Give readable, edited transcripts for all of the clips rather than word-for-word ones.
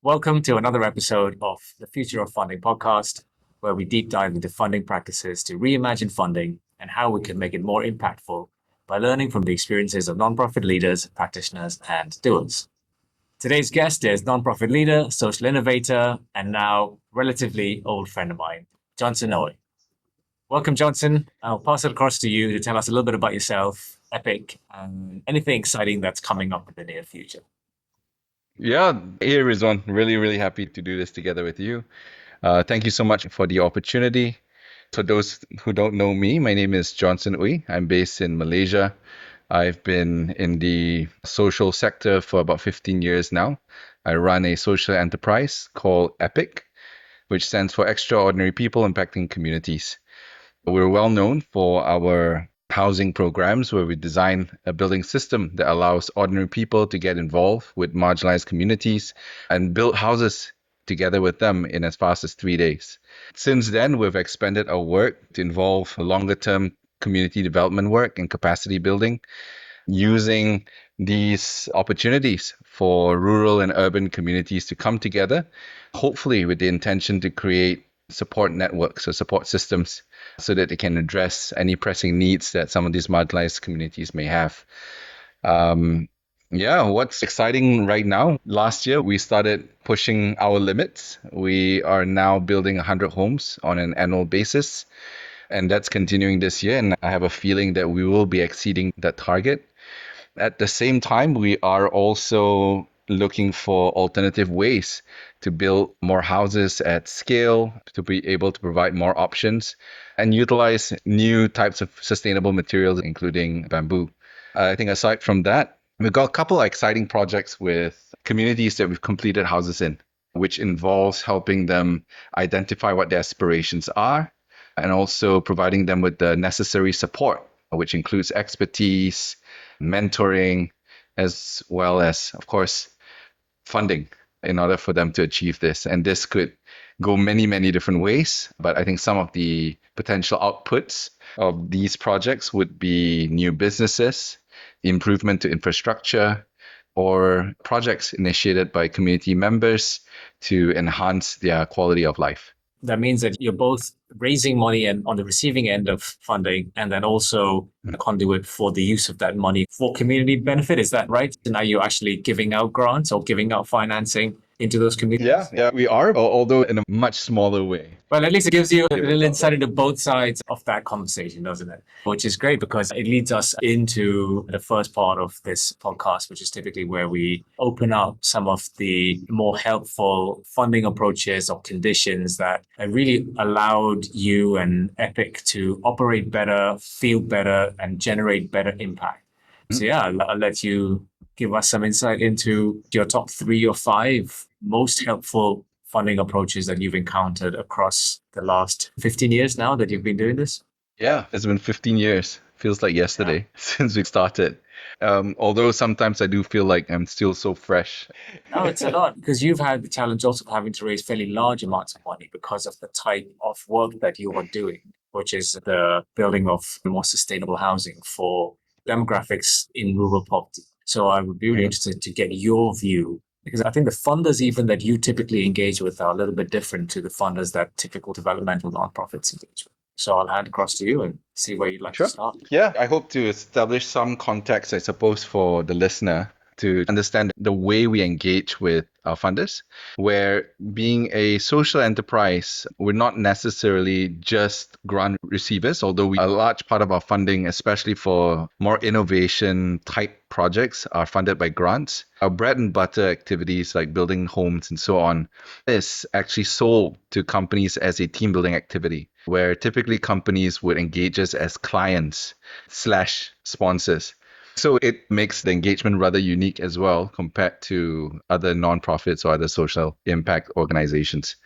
Welcome to another episode of the Future of Funding podcast, where we deep dive into funding practices to reimagine funding and how we can make it more impactful by learning from the experiences of nonprofit leaders, practitioners, and doers. Today's guest is nonprofit leader, social innovator, and now relatively old friend of mine, Johnson Oy. Welcome, Johnson. I'll pass it across to you to tell us a little bit about yourself, Epic, and anything exciting that's coming up in the near future. Yeah, hey Rizwan, really happy to do this together with you. Thank you so much for the opportunity. For those who don't know me, my name is Johnson Uy. I'm based in Malaysia. I've been in the social sector for about 15 years now. I run a social enterprise called Epic, which stands for Extraordinary People Impacting Communities. We're well known for our housing programs where we design a building system that allows ordinary people to get involved with marginalized communities and build houses together with them in as fast as 3 days. Since then, we've expanded our work to involve longer term community development work and capacity building using these opportunities for rural and urban communities to come together, hopefully with the intention to create support networks or support systems so that they can address any pressing needs that some of these marginalized communities may have. Um, yeah, what's exciting right now? Last year, we started pushing our limits. We are now building 100 homes on an annual basis, and that's continuing this year. And I have a feeling that we will be exceeding that target. At the same time, we are also looking for alternative ways to build more houses at scale, to be able to provide more options and utilize new types of sustainable materials, including bamboo. I think aside from that, we've got a couple of exciting projects with communities that we've completed houses in, which involves helping them identify what their aspirations are and also providing them with the necessary support, which includes expertise, mentoring, as well as, of course, funding in order for them to achieve this. And this could go many different ways. But I think some of the potential outputs of these projects would be new businesses, improvement to infrastructure, or projects initiated by community members to enhance their quality of life. That means that you're both raising money and on the receiving end of funding, and then also a conduit for the use of that money for community benefit. Is that right? So now you're actually giving out grants or giving out financing into those communities? Yeah, we are, although in a much smaller way. Well, at least it gives you a Give it little out insight there. into both sides of that conversation, doesn't it? Which is great because it leads us into the first part of this podcast, which is typically where we open up some of the more helpful funding approaches or conditions that really allowed you and Epic to operate better, feel better, and generate better impact. So yeah, I'll let you give us some insight into your top 3 or 5 most helpful funding approaches that you've encountered across the last 15 years now that you've been doing this? Yeah, it's been 15 years. Feels like Yeah. yesterday since we started. Although sometimes I do feel like I'm still so fresh. No, it's a lot because you've had the challenge also of having to raise fairly large amounts of money because of the type of work that you are doing, which is the building of more sustainable housing for demographics in rural poverty. So I would be really interested to get your view because I think the funders even that you typically engage with are a little bit different to the funders that typical developmental nonprofits engage with. So I'll hand across to you and see where you'd like to Sure. start. Yeah, I hope to establish some context, I suppose, for the listener to understand the way we engage with our funders, where being a social enterprise, we're not necessarily just grant receivers, although a large part of our funding, especially for more innovation type projects, are funded by grants. Our bread and butter activities like building homes and so on is actually sold to companies as a team building activity, where typically companies would engage us as clients slash sponsors. So it makes the engagement rather unique as well compared to other nonprofits or other social impact organizations.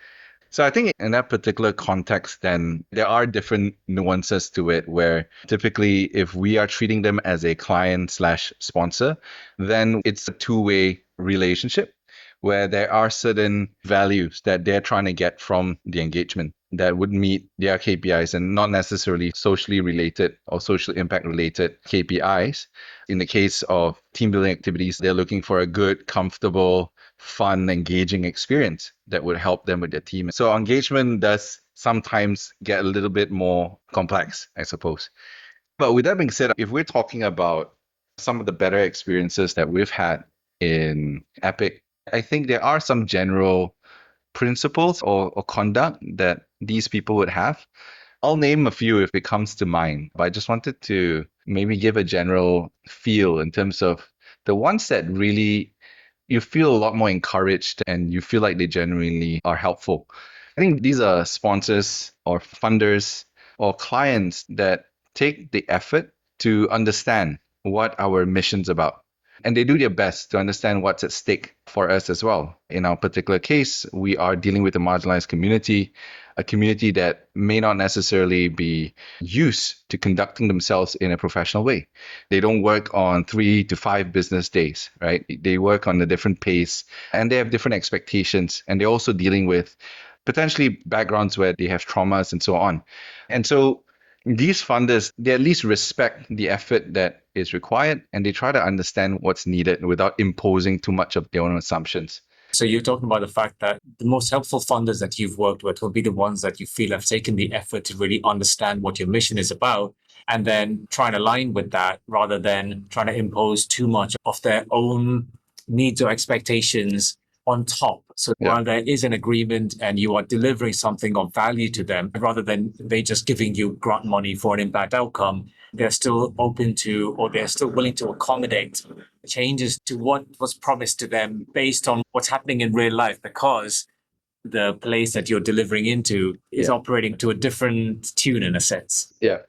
So I think in that particular context, then there are different nuances to it where typically if we are treating them as a client slash sponsor, then it's a two-way relationship where there are certain values that they're trying to get from the engagement that would meet their KPIs and not necessarily socially related or social impact related KPIs. In the case of team building activities, they're looking for a good, comfortable, fun, engaging experience that would help them with their team. So engagement does sometimes get a little bit more complex, I suppose. But with that being said, if we're talking about some of the better experiences that we've had in Epic, I think there are some general principles or conduct that these people would have. I'll name a few if it comes to mind, but I just wanted to maybe give a general feel in terms of the ones that really you feel a lot more encouraged and you feel like they genuinely are helpful. I think these are sponsors or funders or clients that take the effort to understand what our mission's about. And they do their best to understand what's at stake for us as well. In our particular case, we are dealing with a marginalized community, a community that may not necessarily be used to conducting themselves in a professional way. They don't work on 3 to 5 business days, right? They work on a different pace and they have different expectations. And they're also dealing with potentially backgrounds where they have traumas and so on. And so these funders, they at least respect the effort that is required and they try to understand what's needed without imposing too much of their own assumptions. So you're talking about the fact that the most helpful funders that you've worked with will be the ones that you feel have taken the effort to really understand what your mission is about and then try and align with that rather than trying to impose too much of their own needs or expectations on top. So while there is an agreement and you are delivering something of value to them, rather than they just giving you grant money for an impact outcome, they're still open to, or they're still willing to accommodate changes to what was promised to them based on what's happening in real life, because the place that you're delivering into is operating to a different tune in a sense. Yeah.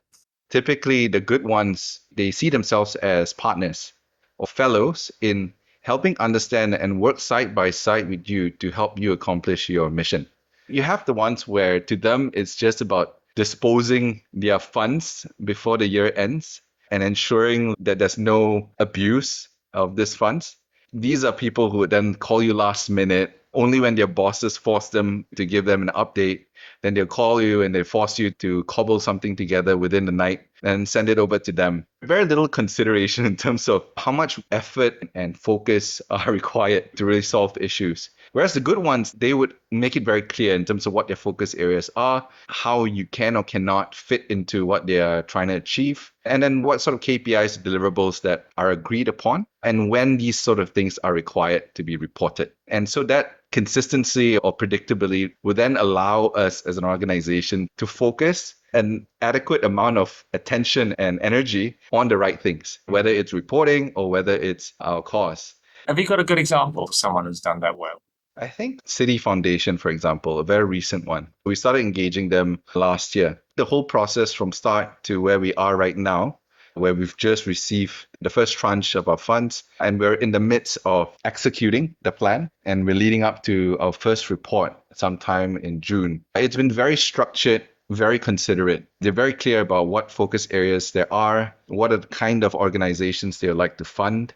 Typically, the good ones, they see themselves as partners or fellows in helping understand and work side by side with you to help you accomplish your mission. You have the ones where to them it's just about disposing their funds before the year ends and ensuring that there's no abuse of these funds. These are people who would then call you last minute only when their bosses force them to give them an update. Then they'll call you and they force you to cobble something together within the night and send it over to them. Very little consideration in terms of how much effort and focus are required to really solve the issues. Whereas the good ones, they would make it very clear in terms of what their focus areas are, how you can or cannot fit into what they are trying to achieve, and then what sort of KPIs, deliverables that are agreed upon, and when these sort of things are required to be reported. And so that consistency or predictability will then allow us as an organization to focus an adequate amount of attention and energy on the right things, whether it's reporting or whether it's our cause. Have you got a good example of someone who's done that well? I think Citi Foundation, for example, a very recent one. We started engaging them last year. The whole process from start to where we are right now, where we've just received the first tranche of our funds, and we're in the midst of executing the plan, and we're leading up to our first report sometime in June. It's been very structured, very considerate. They're very clear about what focus areas there are, what are the kind of organizations they would like to fund.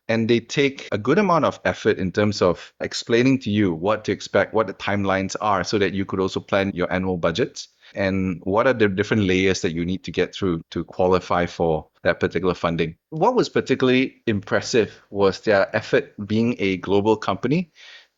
And they take a good amount of effort in terms of explaining to you what to expect, what the timelines are, so that you could also plan your annual budgets and what are the different layers that you need to get through to qualify for that particular funding. What was particularly impressive was their effort, being a global company,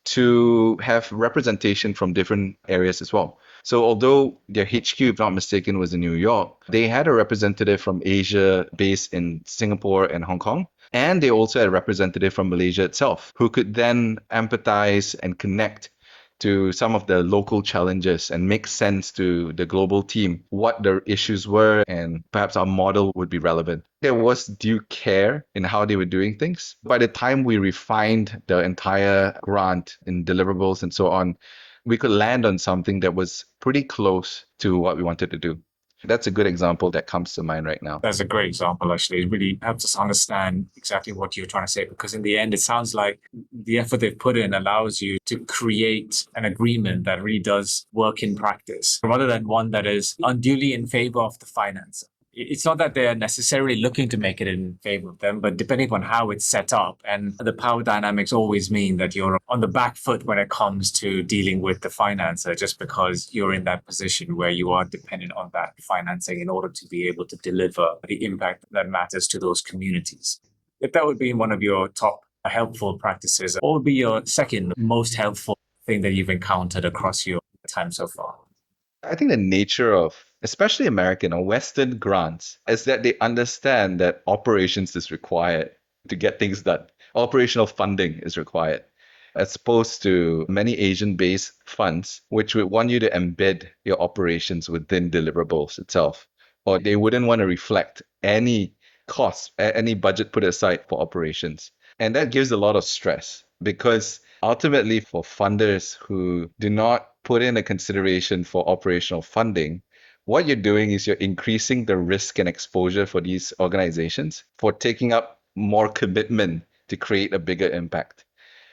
to have representation from different areas as well. So although their HQ, if not mistaken, was in New York, they had a representative from Asia based in Singapore and Hong Kong. And they also had a representative from Malaysia itself who could then empathize and connect to some of the local challenges and make sense to the global team what the issues were, and perhaps our model would be relevant. There was due care in how they were doing things. By the time we refined the entire grant and deliverables and so on, we could land on something that was pretty close to what we wanted to do. That's a good example that comes to mind right now. That's a great example, actually. It really helps us understand exactly what you're trying to say, because in the end, it sounds like the effort they've put in allows you to create an agreement that really does work in practice, rather than one that is unduly in favor of the finance. It's not that they're necessarily looking to make it in favor of them, but depending on how it's set up, and the power dynamics always mean that you're on the back foot when it comes to dealing with the financer, just because you're in that position where you are dependent on that financing in order to be able to deliver the impact that matters to those communities. If that would be one of your top helpful practices. What would be your second most helpful thing that you've encountered across your time so far? I think the nature of, especially American or Western grants, is that they understand that operations is required to get things done. Operational funding is required, as opposed to many Asian-based funds, which would want you to embed your operations within deliverables itself, or they wouldn't want to reflect any costs, any budget put aside for operations. And that gives a lot of stress because ultimately, for funders who do not put in a consideration for operational funding, what you're doing is you're increasing the risk and exposure for these organizations for taking up more commitment to create a bigger impact.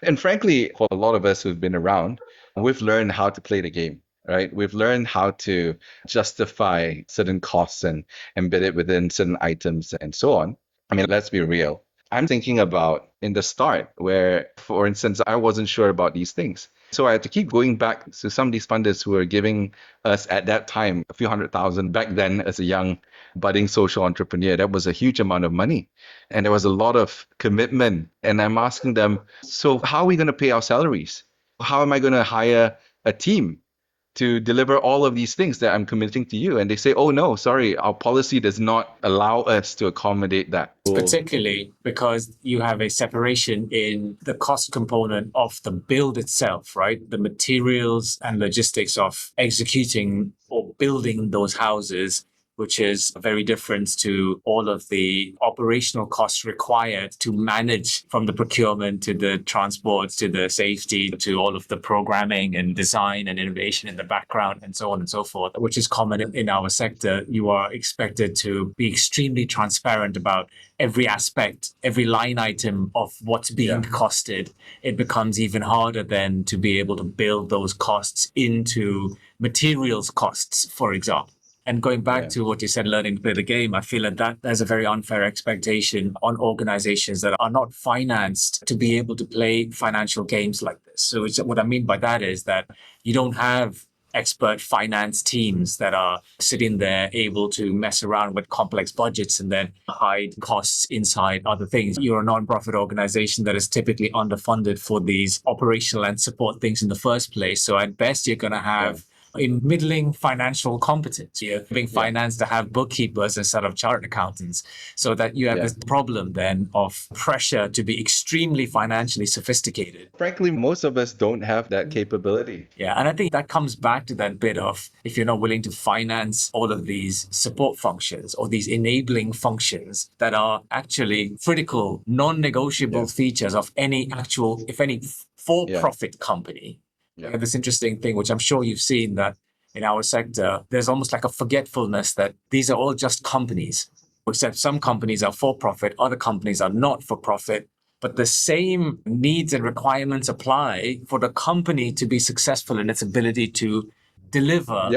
And frankly, for a lot of us who've been around, we've learned how to play the game, right? We've learned how to justify certain costs and embed it within certain items and so on. I mean, let's be real. I'm thinking about in the start where, for instance, I wasn't sure about these things. So I had to keep going back to some of these funders who were giving us at that time a few 100,000 back then as a young budding social entrepreneur. That was a huge amount of money. And there was a lot of commitment. And I'm asking them, so how are we going to pay our salaries? How am I going to hire a team to deliver all of these things that I'm committing to you? And they say, oh, no, sorry, our policy does not allow us to accommodate that. Particularly because you have a separation in the cost component of the build itself, right? The materials and logistics of executing or building those houses, which is very different to all of the operational costs required to manage, from the procurement to the transport to the safety to all of the programming and design and innovation in the background and so on and so forth, which is common in our sector. You are expected to be extremely transparent about every aspect, every line item of what's being costed. It becomes even harder then to be able to build those costs into materials costs, for example. And going back to what you said, learning to play the game, I feel that there's a very unfair expectation on organizations that are not financed to be able to play financial games like this. So what I mean by that is that you don't have expert finance teams that are sitting there able to mess around with complex budgets and then hide costs inside other things. You're a nonprofit organization that is typically underfunded for these operational and support things in the first place. So at best, you're going to have in middling financial competence. You're being financed to have bookkeepers instead of chartered accountants, so that you have this problem then of pressure to be extremely financially sophisticated. Frankly, most of us don't have that capability. Yeah, and I think that comes back to that bit of if you're not willing to finance all of these support functions or these enabling functions that are actually critical, non-negotiable features of any actual, if any, for-profit company. We have this interesting thing, which I'm sure you've seen, that in our sector, there's almost like a forgetfulness that these are all just companies, except some companies are for profit, other companies are not for profit. But the same needs and requirements apply for the company to be successful in its ability to deliver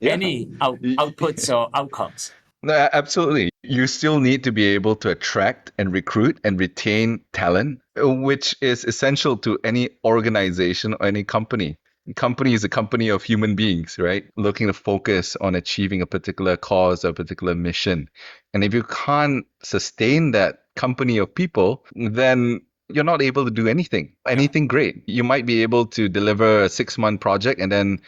any outputs or outcomes. No, absolutely. You still need to be able to attract and recruit and retain talent, which is essential to any organization or any company. A company is a company of human beings, right? Looking to focus on achieving a particular cause, a particular mission. And if you can't sustain that company of people, then you're not able to do anything great. You might be able to deliver a 6-month project and then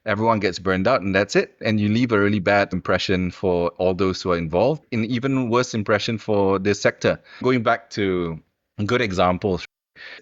everyone gets burned out and that's it. And you leave a really bad impression for all those who are involved, an even worse impression for this sector. Going back to good examples,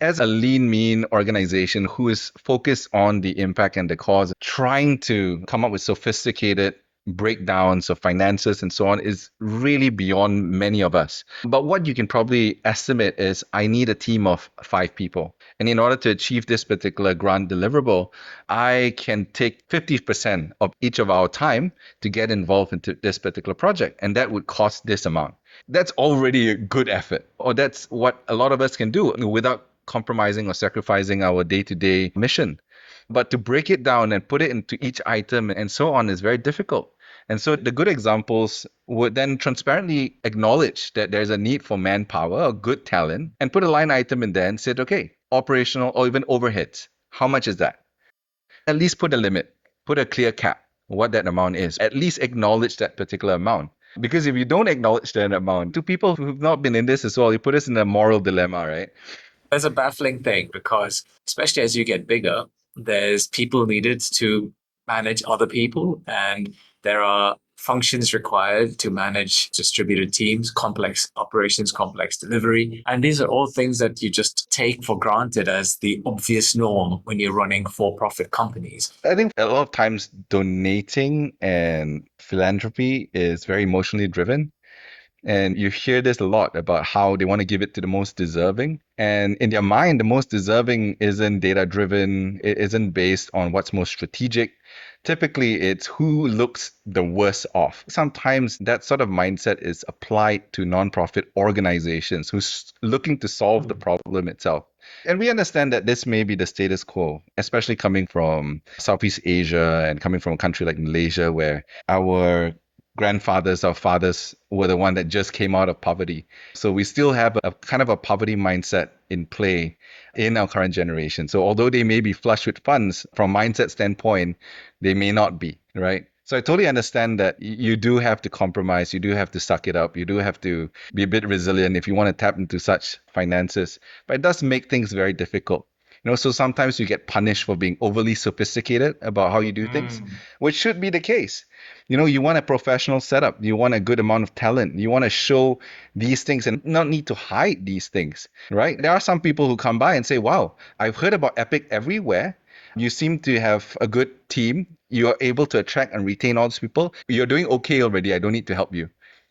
as a lean, mean organization who is focused on the impact and the cause, trying to come up with sophisticated breakdowns of finances and so on is really beyond many of us. But what you can probably estimate is I need a team of 5 people. And in order to achieve this particular grant deliverable, I can take 50% of each of our time to get involved into this particular project. And that would cost this amount. That's already a good effort, or that's what a lot of us can do without compromising or sacrificing our day-to-day mission. But to break it down and put it into each item and so on is very difficult. And so the good examples would then transparently acknowledge that there's a need for manpower or good talent and put a line item in there and said, okay, operational or even overheads, how much is that? At least put a limit, put a clear cap, what that amount is. At least acknowledge that particular amount. Because if you don't acknowledge that amount, to people who've not been in this as well, you put us in a moral dilemma, right? There's a baffling thing because, especially as you get bigger, there's people needed to manage other people, and there are functions required to manage distributed teams, complex operations, complex delivery. And these are all things that you just take for granted as the obvious norm when you're running for profit companies. I think a lot of times donating and philanthropy is very emotionally driven. And you hear this a lot about how they want to give it to the most deserving. And in their mind, the most deserving isn't data driven, it isn't based on what's most strategic. Typically, it's who looks the worst off. Sometimes that sort of mindset is applied to nonprofit organizations who's looking to solve the problem itself. And we understand that this may be the status quo, especially coming from Southeast Asia and coming from a country like Malaysia, where our grandfathers or fathers were the one that just came out of poverty. So we still have a kind of a poverty mindset in play in our current generation. So although they may be flush with funds from mindset standpoint, they may not be, right? So I totally understand that you do have to compromise, you do have to suck it up, you do have to be a bit resilient if you want to tap into such finances. But it does make things very difficult. So sometimes you get punished for being overly sophisticated about how you do things, which should be the case. You want a professional setup, you want a good amount of talent, you want to show these things and not need to hide these things, right? There are some people who come by and say, wow, I've heard about Epic everywhere. You seem to have a good team. You are able to attract and retain all these people. You're doing okay already. I don't need to help you.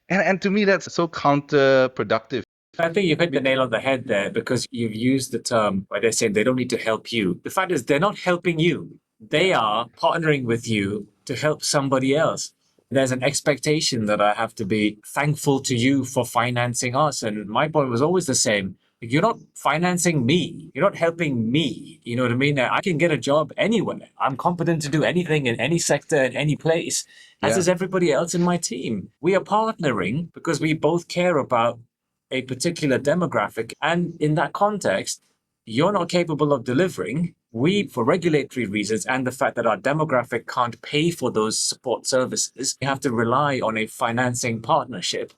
And to me, that's so counterproductive. I think you've hit the nail on the head there because you've used the term where they're saying they don't need to help you. The fact is, they're not helping you. They are partnering with you to help somebody else. There's an expectation that I have to be thankful to you for financing us. And my point was always the same. You're not financing me. You're not helping me. You know what I mean? I can get a job anywhere. I'm competent to do anything in any sector, in any place, as is everybody else in my team. We are partnering because we both care about a particular demographic. And in that context, you're not capable of delivering. We, for regulatory reasons and the fact that our demographic can't pay for those support services, we have to rely on a financing partnership.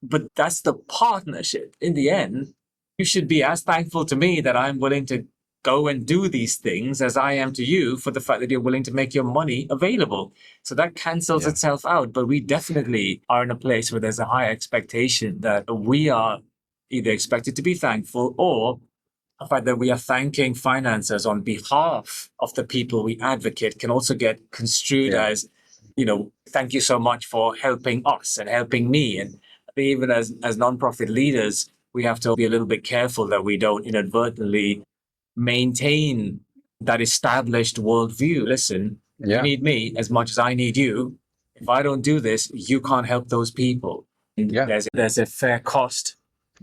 But that's the partnership. In the end, you should be as thankful to me that I'm willing to go and do these things as I am to you for the fact that you're willing to make your money available. So that cancels itself out. But we definitely are in a place where there's a high expectation that we are either expected to be thankful or the fact that we are thanking financiers on behalf of the people we advocate can also get construed as, thank you so much for helping us and helping me. And even as nonprofit leaders, we have to be a little bit careful that we don't inadvertently maintain that established worldview. Listen, you need me as much as I need you. If I don't do this, you can't help those people. And there's a fair cost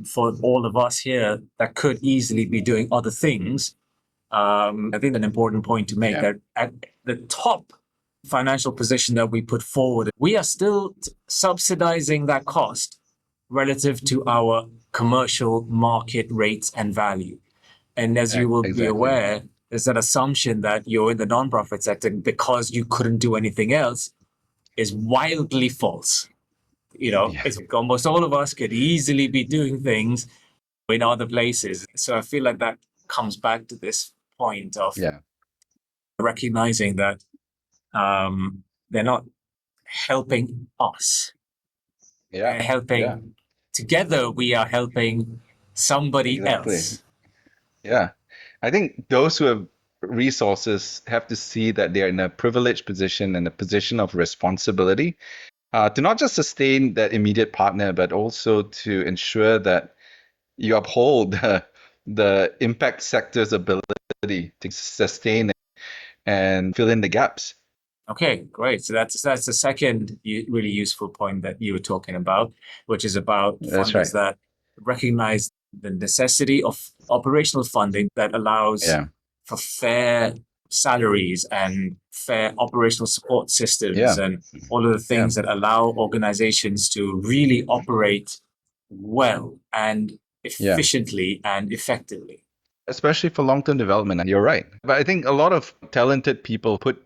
for all of us here that could easily be doing other things. I think an important point to make that at the top financial position that we put forward, we are still subsidizing that cost relative to our commercial market rates and value. And as you will be aware, there's that assumption that you're in the nonprofit sector because you couldn't do anything else is wildly false. It's almost all of us could easily be doing things in other places. So I feel like that comes back to this point of recognizing that they're not helping us. They're helping together. We are helping somebody else. Yeah. I think those who have resources have to see that they're in a privileged position and a position of responsibility to not just sustain that immediate partner, but also to ensure that you uphold the impact sector's ability to sustain and fill in the gaps. Okay, great. So that's the second really useful point that you were talking about, which is about funders that recognize the necessity of operational funding that allows for fair salaries and fair operational support systems and all of the things that allow organizations to really operate well and efficiently and effectively. Especially for long-term development. And you're right. But I think a lot of talented people put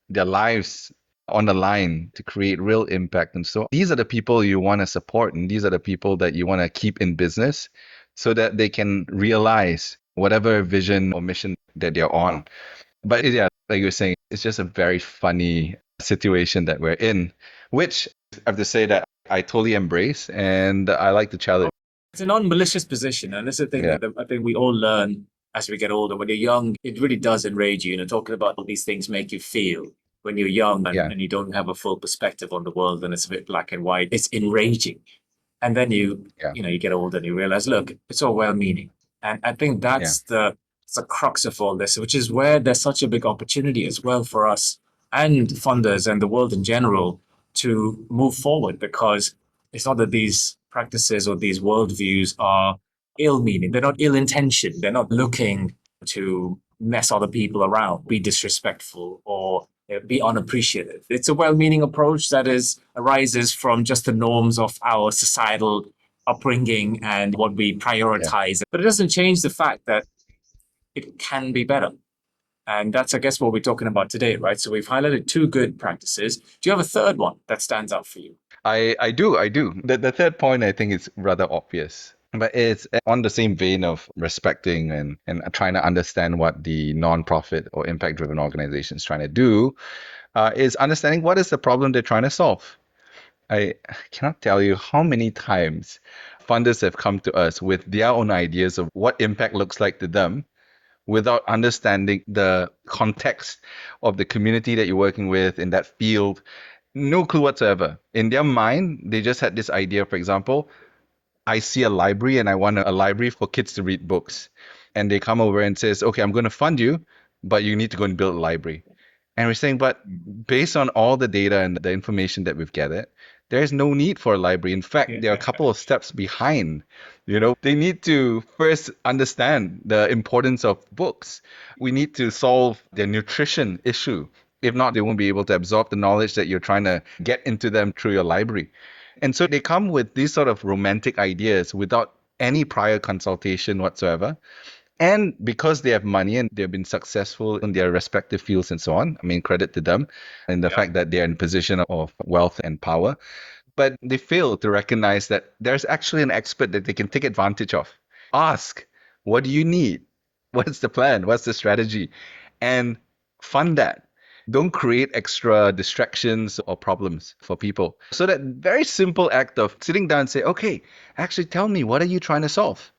their lives on the line to create real impact. And so these are the people you want to support, and these are the people that you want to keep in business so that they can realize whatever vision or mission that they're on. But yeah, like you were saying, it's just a very funny situation that we're in, which I have to say that I totally embrace and I like the challenge. It's a non-malicious position, and this is the thing Yeah, that I think we all learn as we get older. When you're young, it really does enrage you. Talking about what these things make you feel when you're young yeah, and you don't have a full perspective on the world, and it's a bit black and white. It's enraging. And then yeah, you get older and you realize, look, it's all well-meaning. And I think yeah, that's the crux of all this, which is where there's such a big opportunity as well for us and funders and the world in general to move forward, because it's not that these practices or these worldviews are ill-meaning. They're not ill-intentioned. They're not looking to mess other people around, be disrespectful, or be unappreciative. It's a well-meaning approach that arises from just the norms of our societal upbringing and what we yeah. prioritize. But it doesn't change the fact that it can be better. And that's, I guess, what we're talking about today, right? So we've highlighted two good practices. Do you have a third one that stands out for you? I do. The third point I think is rather obvious, but it's on the same vein of respecting and trying to understand what the non-profit or impact-driven organization is trying to do, is understanding what is the problem they're trying to solve. I cannot tell you how many times funders have come to us with their own ideas of what impact looks like to them without understanding the context of the community that you're working with in that field. No clue whatsoever. In their mind, they just had this idea, for example, I see a library and I want a library for kids to read books. And they come over and says, okay, I'm going to fund you, but you need to go and build a library. And we're saying, but based on all the data and the information that we've gathered, there's no need for a library. In fact, there are a couple of steps behind. They need to first understand the importance of books. We need to solve their nutrition issue. If not, they won't be able to absorb the knowledge that you're trying to get into them through your library. And so they come with these sort of romantic ideas without any prior consultation whatsoever. And because they have money and they've been successful in their respective fields and so on, I mean, credit to them and the fact that they're in a position of wealth and power. But they fail to recognize that there's actually an expert that they can take advantage of. Ask, what do you need? What's the plan? What's the strategy? And fund that. Don't create extra distractions or problems for people. So that very simple act of sitting down and say, okay, actually tell me, what are you trying to solve?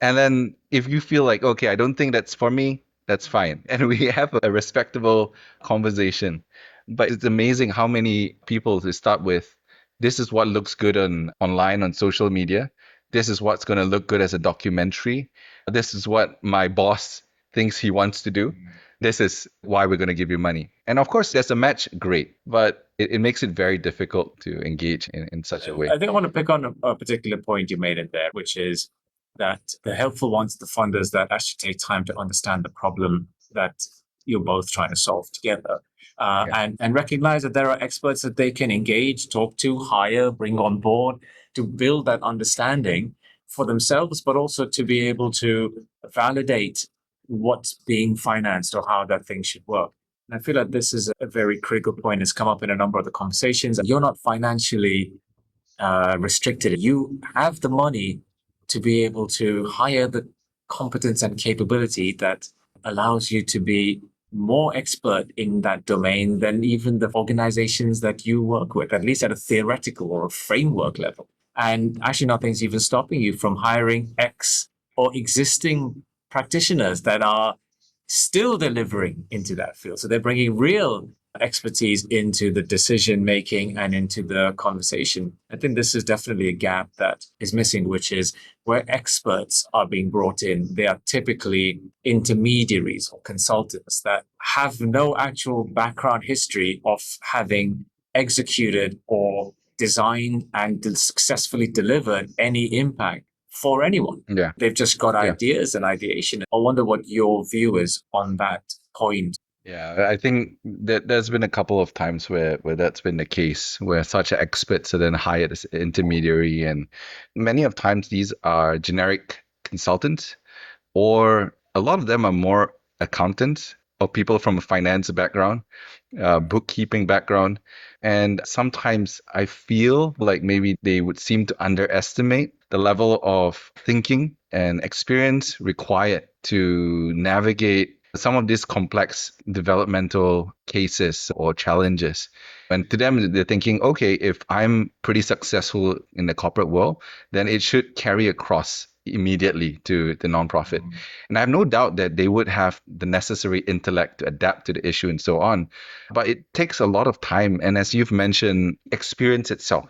And then if you feel like, okay, I don't think that's for me, that's fine. And we have a respectable conversation. But it's amazing how many people to start with, this is what looks good online on social media. This is what's going to look good as a documentary. This is what my boss thinks he wants to do. This is why we're going to give you money. And of course, there's a match, great. But it makes it very difficult to engage in such a way. I think I want to pick on a particular point you made in there, which is that the helpful ones, the funders that actually take time to understand the problem that you're both trying to solve together, Yeah. and recognize that there are experts that they can engage, talk to, hire, bring on board to build that understanding for themselves, but also to be able to validate what's being financed or how that thing should work. And I feel like this is a very critical point. It's come up in a number of the conversations. You're not financially restricted. You have the money to be able to hire the competence and capability that allows you to be more expert in that domain than even the organizations that you work with, at least at a theoretical or a framework level. And actually, nothing's even stopping you from hiring ex or existing practitioners that are still delivering into that field. So they're bringing real expertise into the decision making and into the conversation. I think this is definitely a gap that is missing, which is where experts are being brought in. They are typically intermediaries or consultants that have no actual background history of having executed or designed and successfully delivered any impact for anyone. Yeah. They've just got Yeah. ideas and ideation. I wonder what your view is on that point. Yeah, I think that there's been a couple of times where that's been the case, where such experts are then hired as intermediary, and many of times these are generic consultants, or a lot of them are more accountants or people from a finance background, bookkeeping background, and sometimes I feel like maybe they would seem to underestimate the level of thinking and experience required to navigate some of these complex developmental cases or challenges. And to them, they're thinking, okay, if I'm pretty successful in the corporate world, then it should carry across immediately to the nonprofit. And I have no doubt that they would have the necessary intellect to adapt to the issue and so on. But it takes a lot of time. And as you've mentioned, experience itself.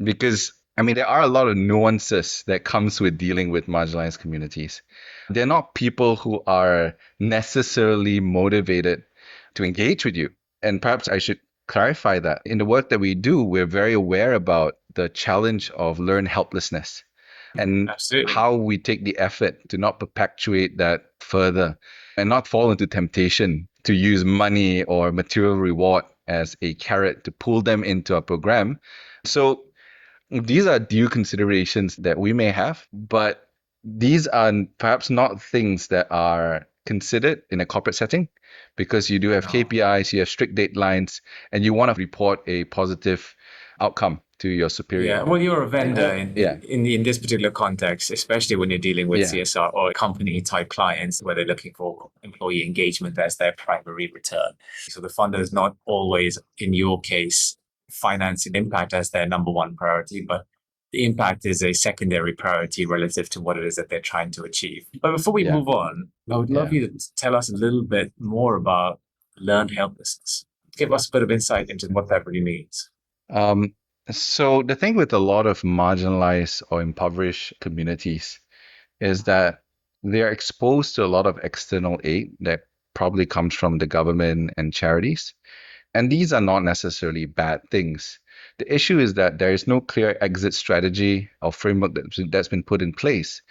Because there are a lot of nuances that comes with dealing with marginalized communities. They're not people who are necessarily motivated to engage with you. And perhaps I should clarify that. In the work that we do, we're very aware about the challenge of learned helplessness and Absolutely. how we take the effort to not perpetuate that further and not fall into temptation to use money or material reward as a carrot to pull them into a program. So these are due considerations that we may have, but these are perhaps not things that are considered in a corporate setting because you do have No. KPIs, you have strict deadlines, and you want to report a positive outcome to your superior. Yeah, well, you're a vendor Yeah. in this particular context, especially when you're dealing with Yeah. CSR or company type clients where they're looking for employee engagement as their primary return. So the funder is not always, in your case, financing impact as their number one priority, but the impact is a secondary priority relative to what it is that they're trying to achieve. But before we Yeah. move on, I would love you to tell us a little bit more about learned helplessness. Give us a bit of insight into what that really means. So the thing with a lot of marginalized or impoverished communities is that they're exposed to a lot of external aid that probably comes from the government and charities. And these are not necessarily bad things. The issue is that there is no clear exit strategy or framework that's been put in place.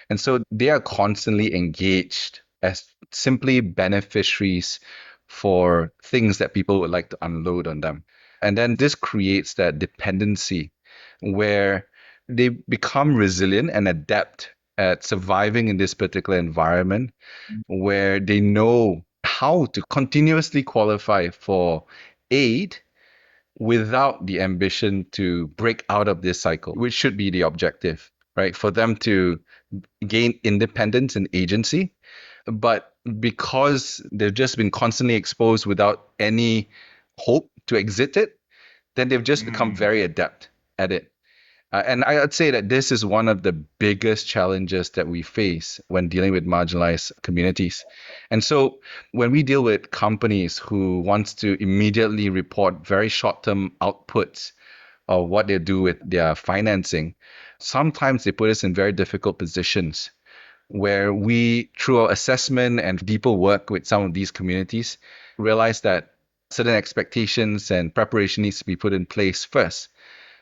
And so they are constantly engaged as simply beneficiaries for things that people would like to unload on them. And then this creates that dependency where they become resilient and adept at surviving in this particular environment where they know how to continuously qualify for aid without the ambition to break out of this cycle, which should be the objective, right? For them to gain independence and agency. But because they've just been constantly exposed without any hope to exit it, then they've just become very adept at it. And I'd say that this is one of the biggest challenges that we face when dealing with marginalized communities. And so when we deal with companies who wants to immediately report very short-term outputs of what they do with their financing, sometimes they put us in very difficult positions where we, through our assessment and deeper work with some of these communities, realize that certain expectations and preparation needs to be put in place first.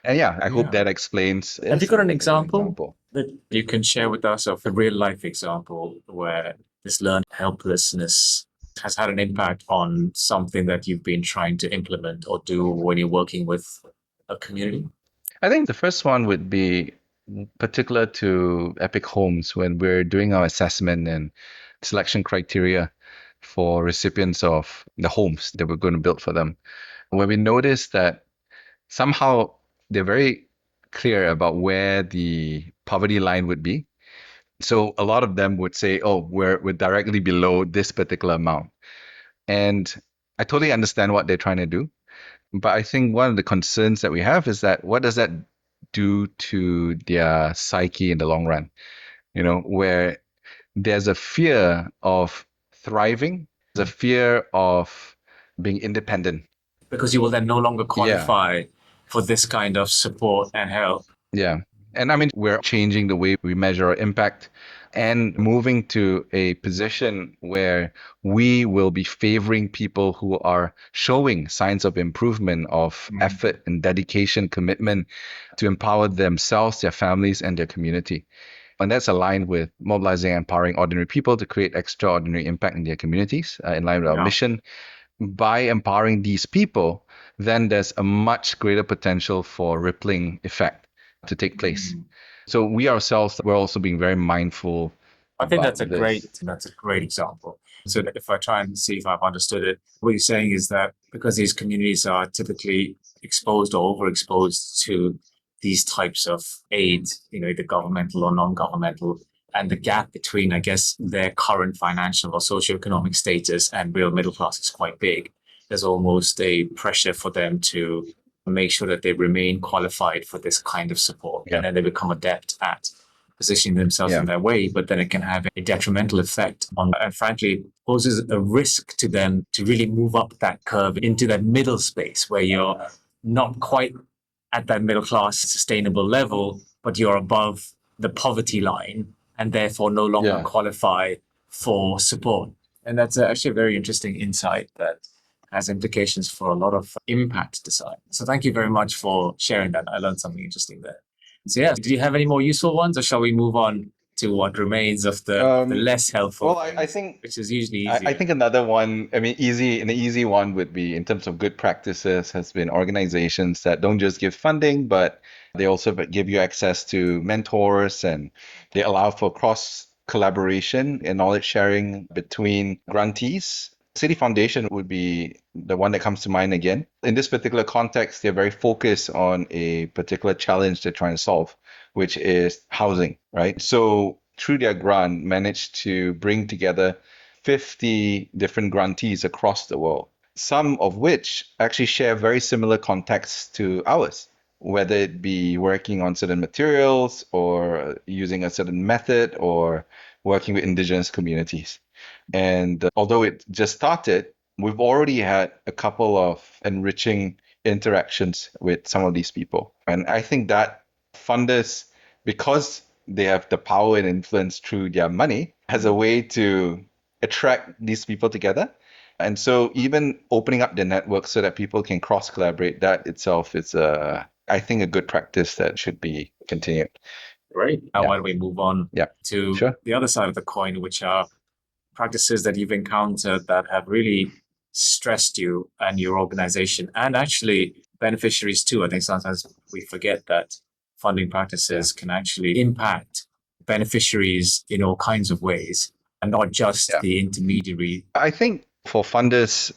And I hope that explains. Have you got an example that you can share with us of a real life example where this learned helplessness has had an impact on something that you've been trying to implement or do when you're working with a community? I think the first one would be particular to Epic Homes when we're doing our assessment and selection criteria for recipients of the homes that we're going to build for them. When we noticed that somehow they're very clear about where the poverty line would be. So a lot of them would say, oh, we're directly below this particular amount. And I totally understand what they're trying to do. But I think one of the concerns that we have is that what does that do to their psyche in the long run? Where there's a fear of thriving, there's a fear of being independent. Because you will then no longer qualify for this kind of support and help. Yeah. And we're changing the way we measure our impact and moving to a position where we will be favoring people who are showing signs of improvement, of effort and dedication, commitment to empower themselves, their families, and their community. And that's aligned with mobilizing and empowering ordinary people to create extraordinary impact in their communities, in line with our mission. By empowering these people, then there's a much greater potential for rippling effect to take place. So we ourselves, we're also being very mindful. I think that's a great example. So if I try and see if I've understood it, what you're saying is that because these communities are typically exposed or overexposed to these types of aid, either governmental or non-governmental, and the gap between, I guess, their current financial or socioeconomic status and real middle class is quite big. There's almost a pressure for them to make sure that they remain qualified for this kind of support. Yeah. And then they become adept at positioning themselves in that way, but then it can have a detrimental effect on, and frankly, poses a risk to them to really move up that curve into that middle space where you're not quite at that middle class sustainable level, but you're above the poverty line and therefore no longer qualify for support. And that's actually a very interesting insight that has implications for a lot of impact design. So thank you very much for sharing that. I learned something interesting there. So yeah, do you have any more useful ones, or shall we move on to what remains of the less helpful? Well, I think which is usually easier. I think another one, I mean, an easy one would be, in terms of good practices, has been organizations that don't just give funding, but they also give you access to mentors, and they allow for cross collaboration and knowledge sharing between grantees. Citi Foundation would be the one that comes to mind again. In this particular context, they're very focused on a particular challenge they're trying to solve, which is housing, right? So through their grant, managed to bring together 50 different grantees across the world, some of which actually share very similar contexts to ours, whether it be working on certain materials or using a certain method or working with indigenous communities. And although it just started, we've already had a couple of enriching interactions with some of these people. And I think that funders, because they have the power and influence through their money, has a way to attract these people together. And so even opening up the network so that people can cross collaborate, that itself is I think a good practice that should be continued. Great. Now, why don't we move on to the other side of the coin, which are practices that you've encountered that have really stressed you and your organization, and actually beneficiaries too. I think sometimes we forget that funding practices can actually impact beneficiaries in all kinds of ways, and not just the intermediary. I think for funders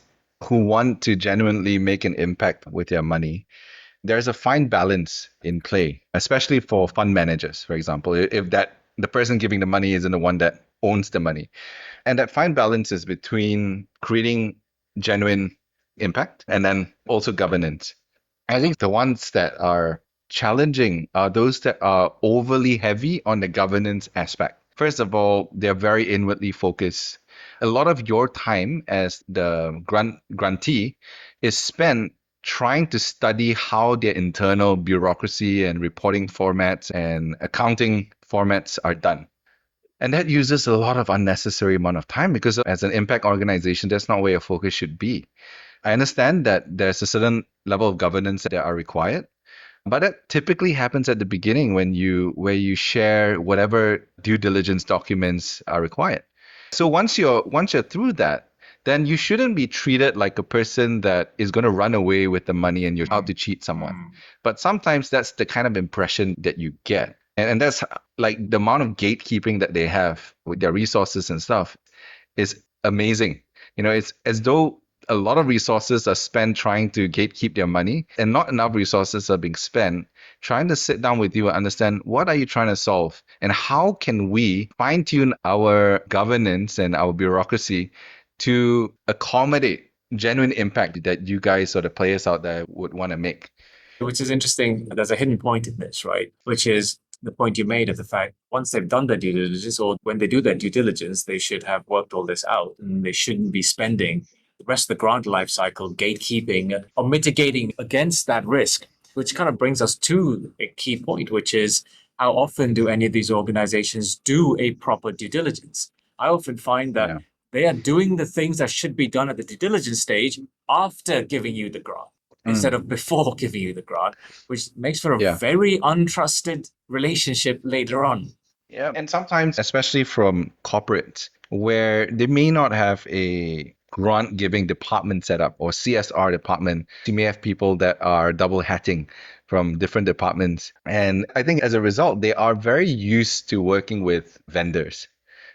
who want to genuinely make an impact with their money, there's a fine balance in play, especially for fund managers, for example, if the person giving the money isn't the one that owns the money. And that fine balance is between creating genuine impact and then also governance. I think the ones that are challenging are those that are overly heavy on the governance aspect. First of all, they're very inwardly focused. A lot of your time as the grantee is spent trying to study how their internal bureaucracy and reporting formats and accounting formats are done. And that uses a lot of unnecessary amount of time, because as an impact organization, that's not where your focus should be. I understand that there's a certain level of governance that are required, but that typically happens at the beginning where you share whatever due diligence documents are required. So once you're through that, then you shouldn't be treated like a person that is going to run away with the money and you're out to cheat someone. But sometimes that's the kind of impression that you get. And that's like the amount of gatekeeping that they have with their resources and stuff is amazing. It's as though a lot of resources are spent trying to gatekeep their money, and not enough resources are being spent trying to sit down with you and understand what are you trying to solve and how can we fine tune our governance and our bureaucracy to accommodate genuine impact that you guys or the players out there would want to make. Which is interesting. There's a hidden point in this, right? Which is the point you made of the fact once they've done their due diligence, or when they do their due diligence, they should have worked all this out, and they shouldn't be spending the rest of the grant life cycle gatekeeping or mitigating against that risk. Which kind of brings us to a key point, which is how often do any of these organizations do a proper due diligence? I often find that they are doing the things that should be done at the due diligence stage after giving you the grant, instead of before giving you the grant, which makes for a very untrusted relationship later on. Yeah. And sometimes, especially from corporates, where they may not have a grant giving department set up or CSR department, you may have people that are double hatting from different departments. And I think as a result, they are very used to working with vendors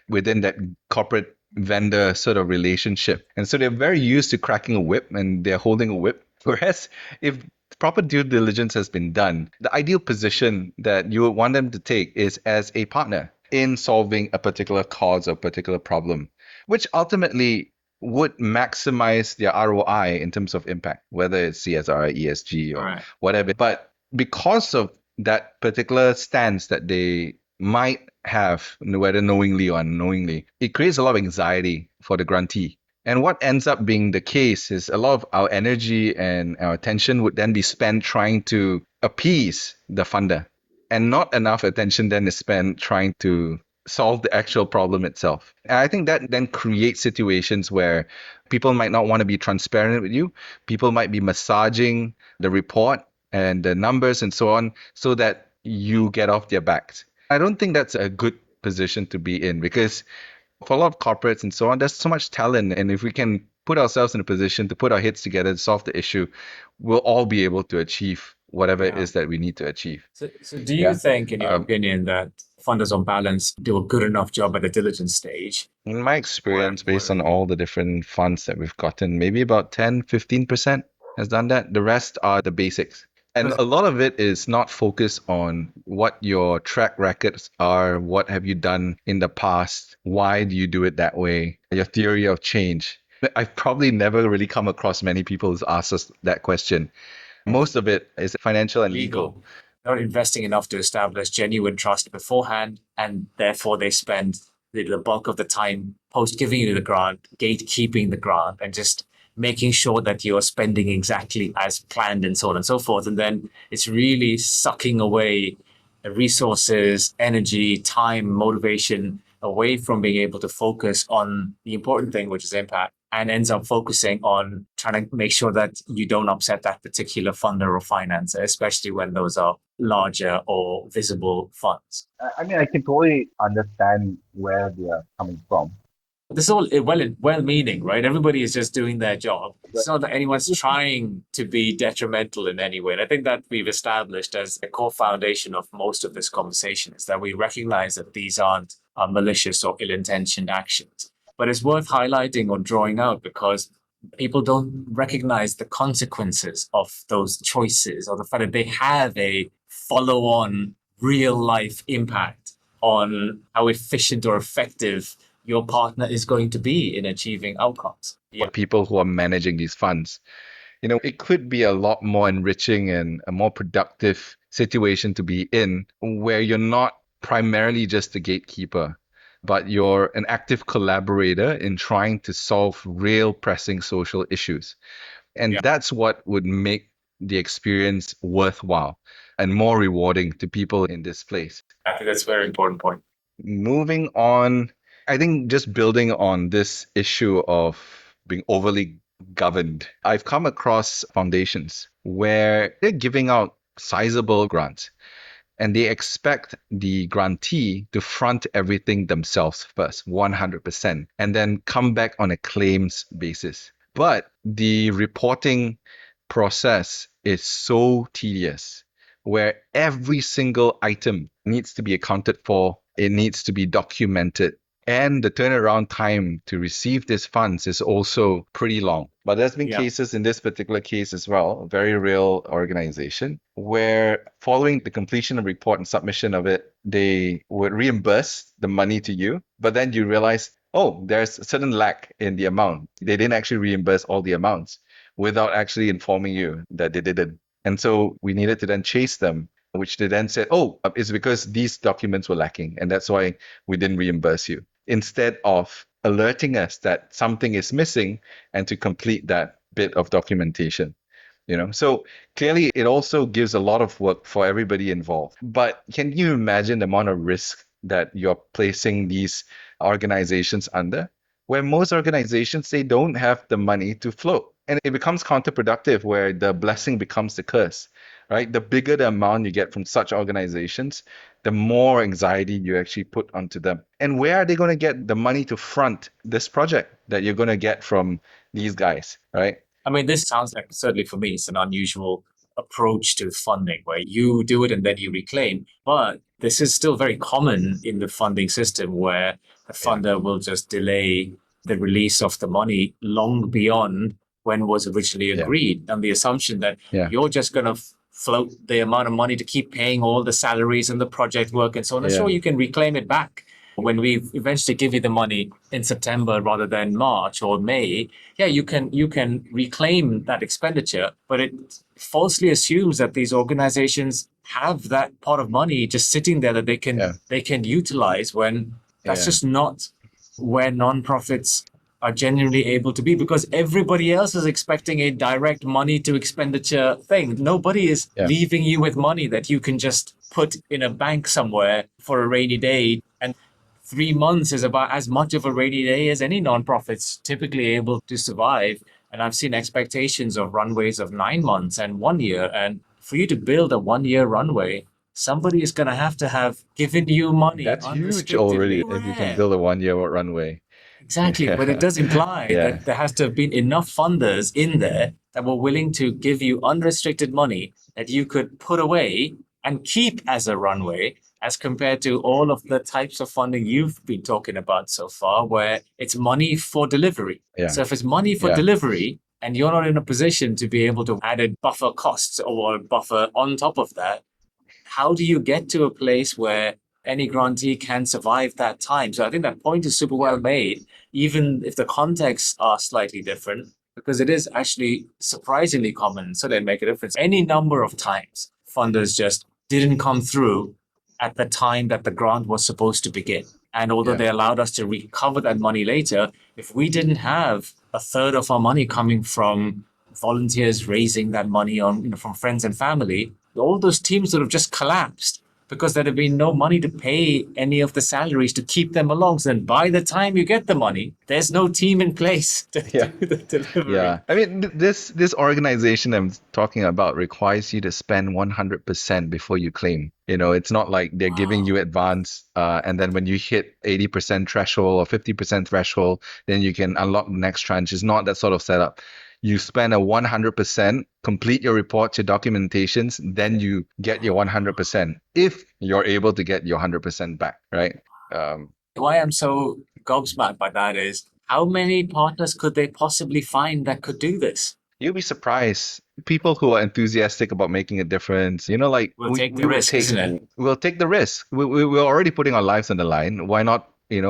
within that corporate vendor sort of relationship. And so they're very used to cracking a whip, and they're holding a whip. Whereas if proper due diligence has been done, the ideal position that you would want them to take is as a partner in solving a particular cause or particular problem, which ultimately would maximize their ROI in terms of impact, whether it's CSR, ESG, or Right. whatever. But because of that particular stance that they might have, whether knowingly or unknowingly, it creates a lot of anxiety for the grantee. And what ends up being the case is a lot of our energy and our attention would then be spent trying to appease the funder. And not enough attention then is spent trying to solve the actual problem itself. And I think that then creates situations where people might not want to be transparent with you. People might be massaging the report and the numbers and so on so that you get off their backs. I don't think that's a good position to be in because for a lot of corporates and so on, there's so much talent. And if we can put ourselves in a position to put our heads together to solve the issue, we'll all be able to achieve whatever it Yeah. is that we need to achieve. So do you Yeah. think, in your Um, opinion, that funders on balance do a good enough job at the diligence stage? in my experience, based on all the different funds that we've gotten, maybe about 10-15% has done that. The rest are the basics. And a lot of it is not focused on what your track records are, what have you done in the past, why do you do it that way, your theory of change. I've probably never really come across many people who ask us that question. Most of it is financial and legal. They're not investing enough to establish genuine trust beforehand, and therefore they spend the bulk of the time post giving you the grant, gatekeeping the grant, and just making sure that you're spending exactly as planned and so on and so forth. And then it's really sucking away resources, energy, time, motivation away from being able to focus on the important thing, which is impact, and ends up focusing on trying to make sure that you don't upset that particular funder or financer, especially when those are larger or visible funds. I mean, I can totally understand where they are coming from. This is all well-meaning, right? Everybody is just doing their job. It's not that anyone's trying to be detrimental in any way. And I think that we've established as a core foundation of most of this conversation is that we recognize that these aren't malicious or ill-intentioned actions. But it's worth highlighting or drawing out because people don't recognize the consequences of those choices or the fact that they have a follow-on real-life impact on how efficient or effective your partner is going to be in achieving outcomes. For people who are managing these funds, it could be a lot more enriching and a more productive situation to be in where you're not primarily just a gatekeeper, but you're an active collaborator in trying to solve real pressing social issues. And that's what would make the experience worthwhile and more rewarding to people in this place. I think that's a very important point. Moving on, I think just building on this issue of being overly governed, I've come across foundations where they're giving out sizable grants and they expect the grantee to front everything themselves first, 100%, and then come back on a claims basis. But the reporting process is so tedious where every single item needs to be accounted for, it needs to be documented. And the turnaround time to receive these funds is also pretty long. But there's been cases in this particular case as well, a very real organization, where following the completion of report and submission of it, they would reimburse the money to you. But then you realize, oh, there's a certain lack in the amount. They didn't actually reimburse all the amounts without actually informing you that they didn't. And so we needed to then chase them, which they then said, oh, it's because these documents were lacking. And that's why we didn't reimburse you. Instead of alerting us that something is missing and to complete that bit of documentation. So clearly it also gives a lot of work for everybody involved. But can you imagine the amount of risk that you're placing these organizations under? Where most organizations, they don't have the money to float. And it becomes counterproductive where the blessing becomes the curse, right? The bigger the amount you get from such organizations, the more anxiety you actually put onto them. And where are they going to get the money to front this project that you're going to get from these guys, right? I mean, this sounds like, certainly for me, it's an unusual approach to funding where you do it and then you reclaim. But this is still very common in the funding system where the funder will just delay the release of the money long beyond when was originally Yeah. agreed, on the assumption that Yeah. you're just going to float the amount of money to keep paying all the salaries and the project work and so on. And Yeah. sure, you can reclaim it back when we eventually give you the money in September rather than March or May. Yeah, you can reclaim that expenditure, but it falsely assumes that these organizations have that pot of money just sitting there that they can utilize, when that's just not where nonprofits are genuinely able to be, because everybody else is expecting a direct money to expenditure thing. Nobody is leaving you with money that you can just put in a bank somewhere for a rainy day. And 3 months is about as much of a rainy day as any nonprofit's typically able to survive. And I've seen expectations of runways of 9 months and 1 year. And for you to build a 1 year runway, somebody is going to have given you money That's huge unrestrictedly. already if you can build a 1 year runway. Exactly, but it does imply that there has to have been enough funders in there that were willing to give you unrestricted money that you could put away and keep as a runway, as compared to all of the types of funding you've been talking about so far, where it's money for delivery. So if it's money for delivery and you're not in a position to be able to add a buffer costs or a buffer on top of that, how do you get to a place where any grantee can survive that time? So I think that point is super well made, even if the contexts are slightly different, because it is actually surprisingly common. So they make a difference. Any number of times funders just didn't come through at the time that the grant was supposed to begin. And although they allowed us to recover that money later, if we didn't have a third of our money coming from volunteers raising that money on, from friends and family, all those teams would have just collapsed, because there'd have been no money to pay any of the salaries to keep them along. So then by the time you get the money, there's no team in place to do the delivery. Yeah. I mean, this organization I'm talking about requires you to spend 100% before you claim. It's not like they're giving you advance, and then when you hit 80% threshold or 50% threshold, then you can unlock the next tranche. It's not that sort of setup. You spend a 100%, complete your reports, your documentations, then you get your 100% if you're able to get your 100% back, right? Why I'm so gobsmacked by that is, how many partners could they possibly find that could do this? You'll be surprised. People who are enthusiastic about making a difference, like We'll take the risk, isn't it? We'll take the risk. We're already putting our lives on the line. Why not,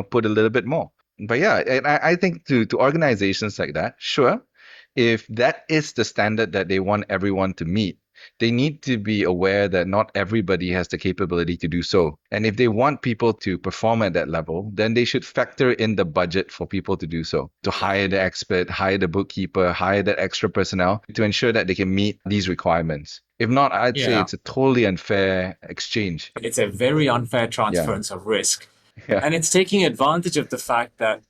put a little bit more? But yeah, and I think to organizations like that, sure, if that is the standard that they want everyone to meet, they need to be aware that not everybody has the capability to do so. And if they want people to perform at that level, then they should factor in the budget for people to do so, to hire the expert, hire the bookkeeper, hire that extra personnel to ensure that they can meet these requirements. If not, I'd say it's a totally unfair exchange. It's a very unfair transference of risk. And it's taking advantage of the fact that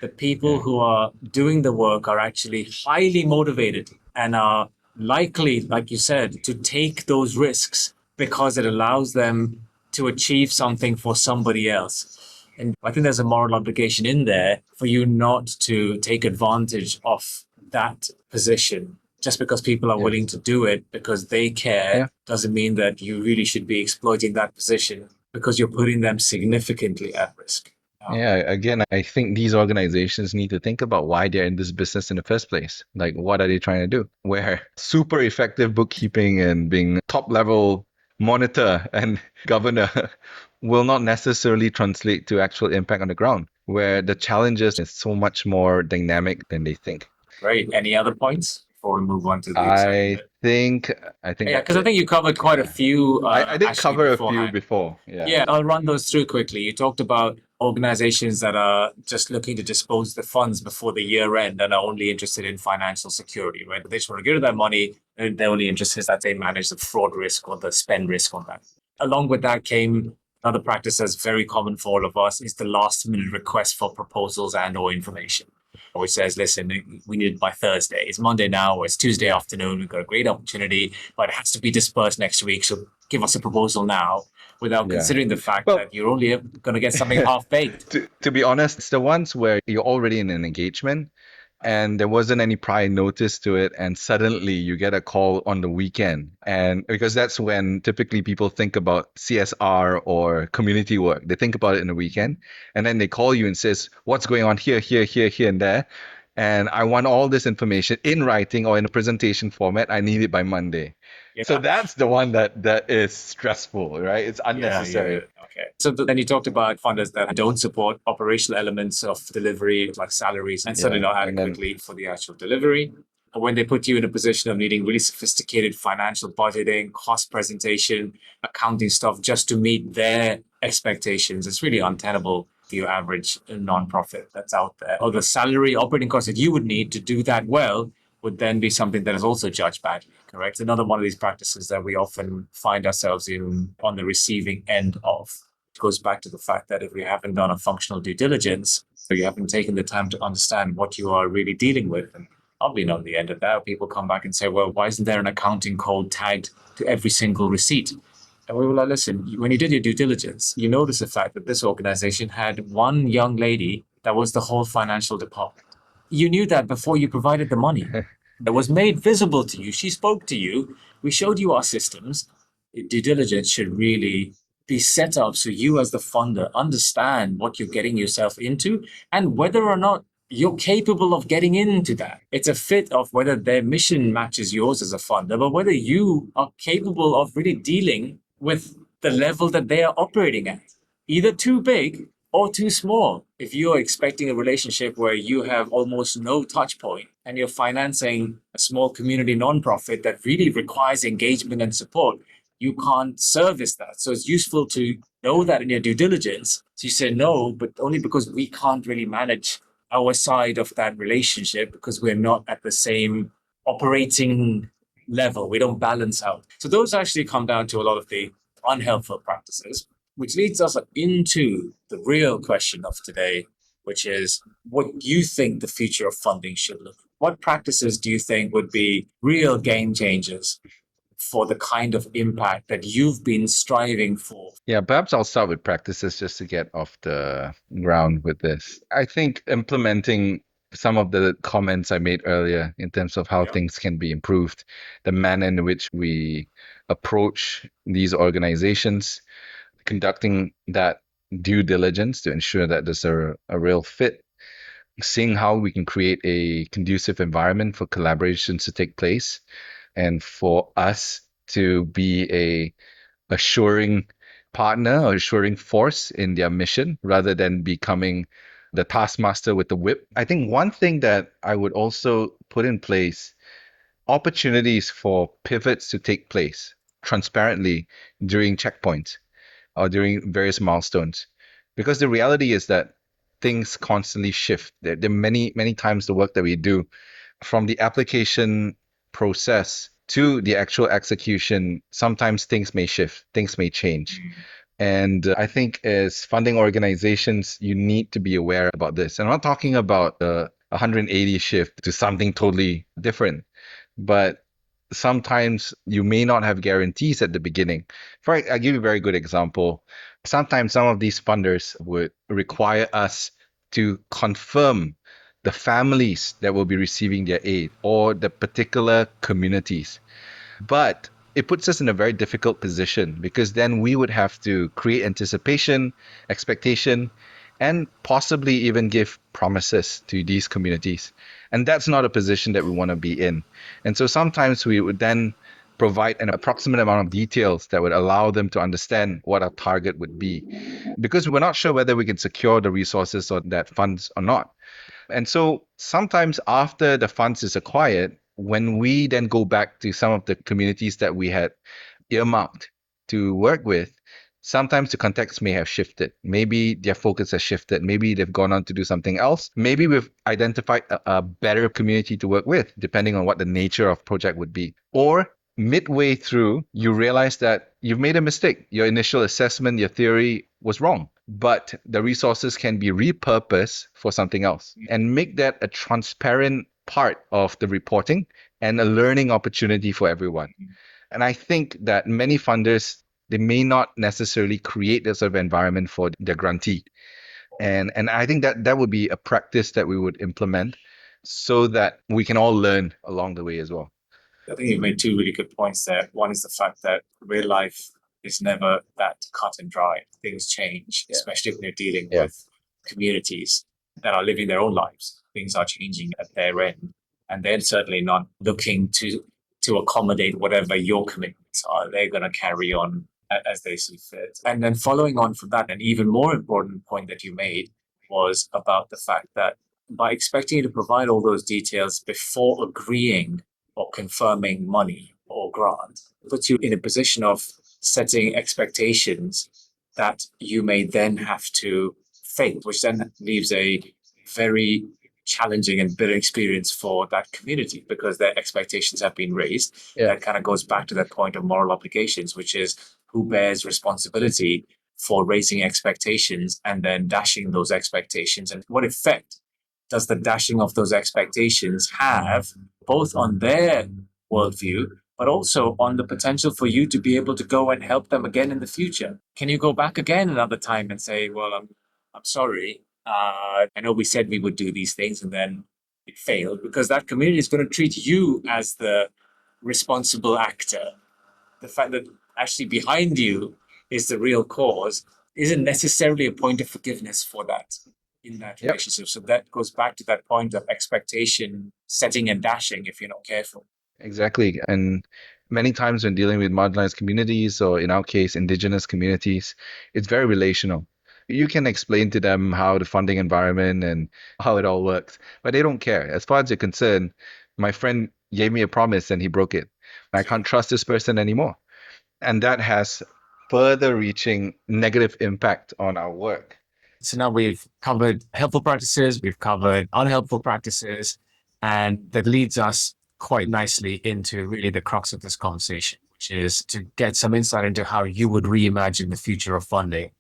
the people who are doing the work are actually highly motivated and are likely, like you said, to take those risks because it allows them to achieve something for somebody else. And I think there's a moral obligation in there for you not to take advantage of that position. Just because people are willing to do it because they care doesn't mean that you really should be exploiting that position, because you're putting them significantly at risk. Yeah, again, I think these organizations need to think about why they're in this business in the first place. Like, what are they trying to do? Where super effective bookkeeping and being top level monitor and governor will not necessarily translate to actual impact on the ground, where the challenges is so much more dynamic than they think. Great. Any other points before we move on to the I think because I think you covered quite a few. I did cover beforehand. a few before. Yeah, I'll run those through quickly. You talked about organizations that are just looking to dispose the funds before the year end and are only interested in financial security, right? They just want to get rid of that money, and their only interest is that they manage the fraud risk or the spend risk on that. Along with that came another practice that's very common for all of us, is the last minute request for proposals and or information, which says, listen, we need it by Thursday. It's Monday now, or it's Tuesday afternoon. We've got a great opportunity, but it has to be dispersed next week. So give us a proposal now, without considering the fact that you're only going to get something half-baked. To be honest, it's the ones where you're already in an engagement and there wasn't any prior notice to it, and suddenly you get a call on the weekend. And because that's when typically people think about CSR or community work. They think about it in the weekend, and then they call you and says, what's going on here, here, here, here, and there. And I want all this information in writing or in a presentation format. I need it by Monday. Yeah. So that's the one that is stressful, right? It's unnecessary. Okay. So then you talked about funders that don't support operational elements of delivery, like salaries, and certainly not And then adequately for the actual delivery. When they put you in a position of needing really sophisticated financial budgeting, cost presentation, accounting stuff just to meet their expectations, it's really untenable for your average nonprofit that's out there. Or the salary operating costs that you would need to do that well would then be something that is also judged badly, correct? Another one of these practices that we often find ourselves in on the receiving end of. It goes back to the fact that if we haven't done a functional due diligence, or you haven't taken the time to understand what you are really dealing with, and probably not the end of that, people come back and say, well, why isn't there an accounting code tagged to every single receipt? And we were like, listen, when you did your due diligence, you noticed the fact that this organization had one young lady that was the whole financial department. You knew that before you provided the money. It was made visible to you. She spoke to you. We showed you our systems. Due diligence should really be set up so you, as the funder, understand what you're getting yourself into and whether or not you're capable of getting into that. It's a fit of whether their mission matches yours as a funder, but whether you are capable of really dealing with the level that they are operating at, either too big or too small. If you're expecting a relationship where you have almost no touch point and you're financing a small community nonprofit that really requires engagement and support, you can't service that. So it's useful to know that in your due diligence. So you say no, but only because we can't really manage our side of that relationship because we're not at the same operating level. We don't balance out. So those actually come down to a lot of the unhelpful practices, which leads us into the real question of today, which is what you think the future of funding should look like. What practices do you think would be real game changers for the kind of impact that you've been striving for? Yeah, perhaps I'll start with practices just to get off the ground with this. I think implementing some of the comments I made earlier in terms of how things can be improved, the manner in which we approach these organizations, conducting that due diligence to ensure that there's a real fit, seeing how we can create a conducive environment for collaborations to take place and for us to be a assuring partner or assuring force in their mission rather than becoming the taskmaster with the whip. I think one thing that I would also put in place opportunities for pivots to take place transparently during checkpoints or during various milestones. Because the reality is that things constantly shift. There are many times the work that we do from the application process to the actual execution, sometimes things may shift, things may change. And I think as funding organizations, you need to be aware about this. And I'm not talking about a 180 shift to something totally different, but sometimes you may not have guarantees at the beginning. I'll give you a very good example. Sometimes some of these funders would require us to confirm the families that will be receiving their aid or the particular communities. But it puts us in a very difficult position because then we would have to create anticipation, expectation, and possibly even give promises to these communities. And that's not a position that we want to be in. And so sometimes we would then provide an approximate amount of details that would allow them to understand what our target would be because we're not sure whether we can secure the resources or that funds or not. And so sometimes after the funds is acquired, when we then go back to some of the communities that we had earmarked to work with, sometimes the context may have shifted. Maybe their focus has shifted. Maybe they've gone on to do something else. Maybe we've identified a better community to work with, depending on what the nature of project would be. Or midway through, you realize that you've made a mistake. Your initial assessment, your theory was wrong, but the resources can be repurposed for something else and make that a transparent part of the reporting and a learning opportunity for everyone. And I think that many funders, they may not necessarily create this sort of environment for their grantee. And I think that would be a practice that we would implement so that we can all learn along the way as well. I think you've made two really good points there. One is the fact that real life is never that cut and dry. Things change, especially when you're dealing with communities that are living their own lives. things are changing at their end. And they're certainly not looking to accommodate whatever your commitments are. They're going to carry on as they see fit. And then following on from that, an even more important point that you made was about the fact that by expecting you to provide all those details before agreeing or confirming money or grant, it puts you in a position of setting expectations that you may then have to face, which then leaves a very challenging and bitter experience for that community because their expectations have been raised. Yeah. That kind of goes back to that point of moral obligations, which is who bears responsibility for raising expectations and then dashing those expectations, and what effect does the dashing of those expectations have both on their worldview but also on the potential for you to be able to go and help them again in the future? Can you go back again another time and say, well, I'm sorry, I know we said we would do these things and then it failed, because that community is going to treat you as the responsible actor. The fact that actually behind you is the real cause isn't necessarily a point of forgiveness for that in that Yep. relationship. So that goes back to that point of expectation setting and dashing if you're not careful. Exactly. And many times when dealing with marginalized communities, or in our case, indigenous communities, it's very relational. You can explain to them how the funding environment and how it all works, but they don't care. As far as they're concerned, my friend gave me a promise and he broke it. I can't trust this person anymore. And that has further reaching negative impact on our work. So now we've covered helpful practices, we've covered unhelpful practices, and that leads us quite nicely into really the crux of this conversation, which is to get some insight into how you would reimagine the future of funding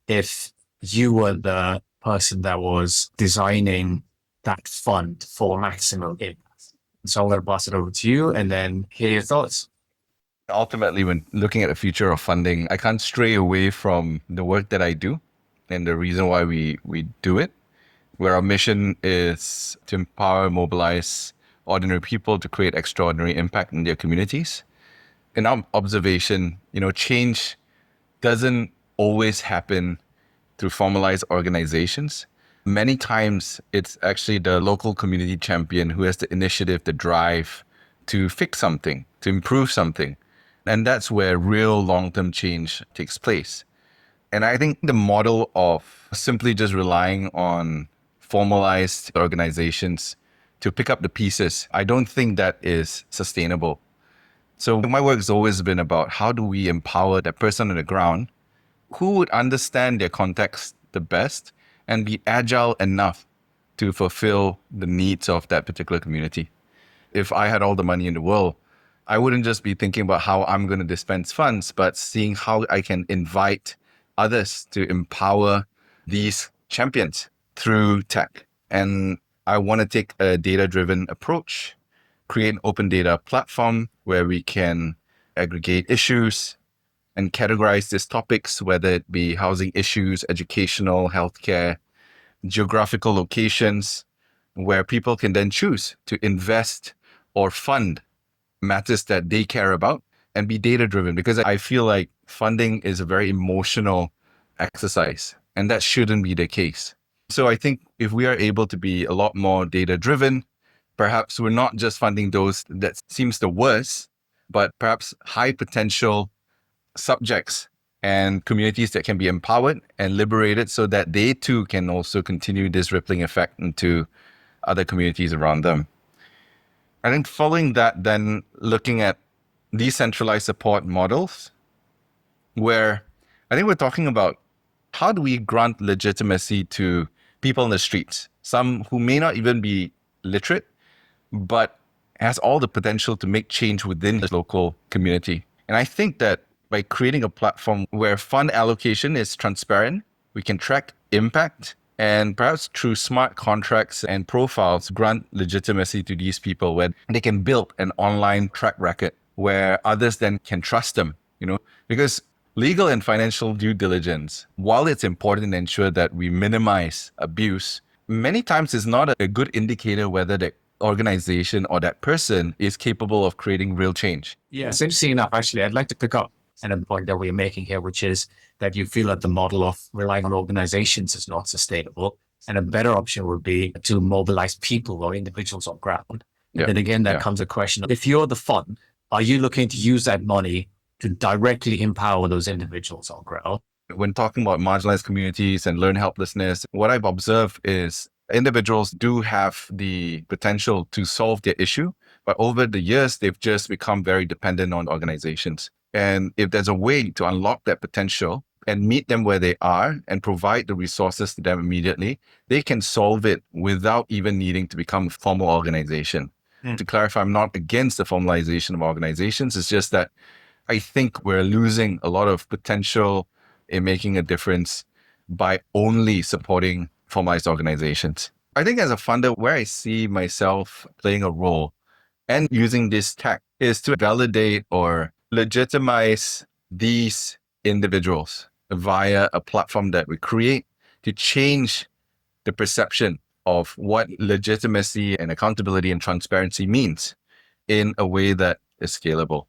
if you were the person that was designing that fund for maximum impact. So I'm going to pass it over to you and then hear your thoughts. Ultimately, when looking at the future of funding, I can't stray away from the work that I do and the reason why we do it, where our mission is to empower, mobilize ordinary people to create extraordinary impact in their communities. In our observation, change doesn't always happen through formalized organizations. Many times it's actually the local community champion who has the initiative, the drive to fix something, to improve something. And that's where real long-term change takes place. And I think the model of simply just relying on formalized organizations to pick up the pieces, I don't think that is sustainable. So my work has always been about how do we empower that person on the ground who would understand their context the best and be agile enough to fulfill the needs of that particular community. If I had all the money in the world, I wouldn't just be thinking about how I'm going to dispense funds, but seeing how I can invite others to empower these champions through tech. And I want to take a data-driven approach, create an open data platform where we can aggregate issues and categorize these topics, whether it be housing issues, educational, healthcare, geographical locations, where people can then choose to invest or fund matters that they care about and be data-driven, because I feel like funding is a very emotional exercise and that shouldn't be the case. So I think if we are able to be a lot more data-driven, perhaps we're not just funding those that seems the worst, but perhaps high potential subjects and communities that can be empowered and liberated so that they too can also continue this rippling effect into other communities around them. I think following that, then looking at decentralized support models, where I think we're talking about how do we grant legitimacy to people in the streets, some who may not even be literate, but has all the potential to make change within the local community. And I think that by creating a platform where fund allocation is transparent, we can track impact, and perhaps through smart contracts and profiles, grant legitimacy to these people where they can build an online track record where others then can trust them, because legal and financial due diligence, while it's important to ensure that we minimize abuse, many times is not a good indicator whether the organization or that person is capable of creating real change. Yeah, it's interesting enough, actually. I'd like to pick up on a point that we're making here, which is that you feel that the model of relying on organizations is not sustainable. And a better option would be to mobilize people or individuals on ground. Yeah. Then again, there Yeah. comes a question. If you're the fund, are you looking to use that money to directly empower those individuals on ground? When talking about marginalized communities and learn helplessness, what I've observed is individuals do have the potential to solve their issue, but over the years, they've just become very dependent on organizations. And if there's a way to unlock that potential and meet them where they are and provide the resources to them immediately, they can solve it without even needing to become a formal organization. To clarify, I'm not against the formalization of organizations. It's just that I think we're losing a lot of potential in making a difference by only supporting formalized organizations. I think as a funder, where I see myself playing a role and using this tech is to validate or legitimize these individuals via a platform that we create to change the perception of what legitimacy and accountability and transparency means in a way that is scalable.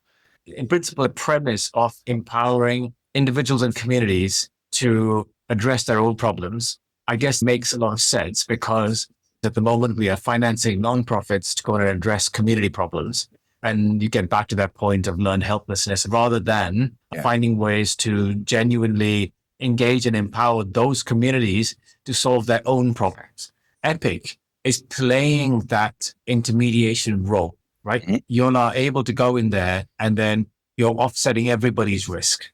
In principle, the premise of empowering individuals and communities to address their own problems, I guess makes a lot of sense because at the moment we are financing nonprofits to go and address community problems. And you get back to that point of learned helplessness rather than finding ways to genuinely engage and empower those communities to solve their own problems. Epic is playing that intermediation role, right? Mm-hmm. You're not able to go in there and then you're offsetting everybody's risk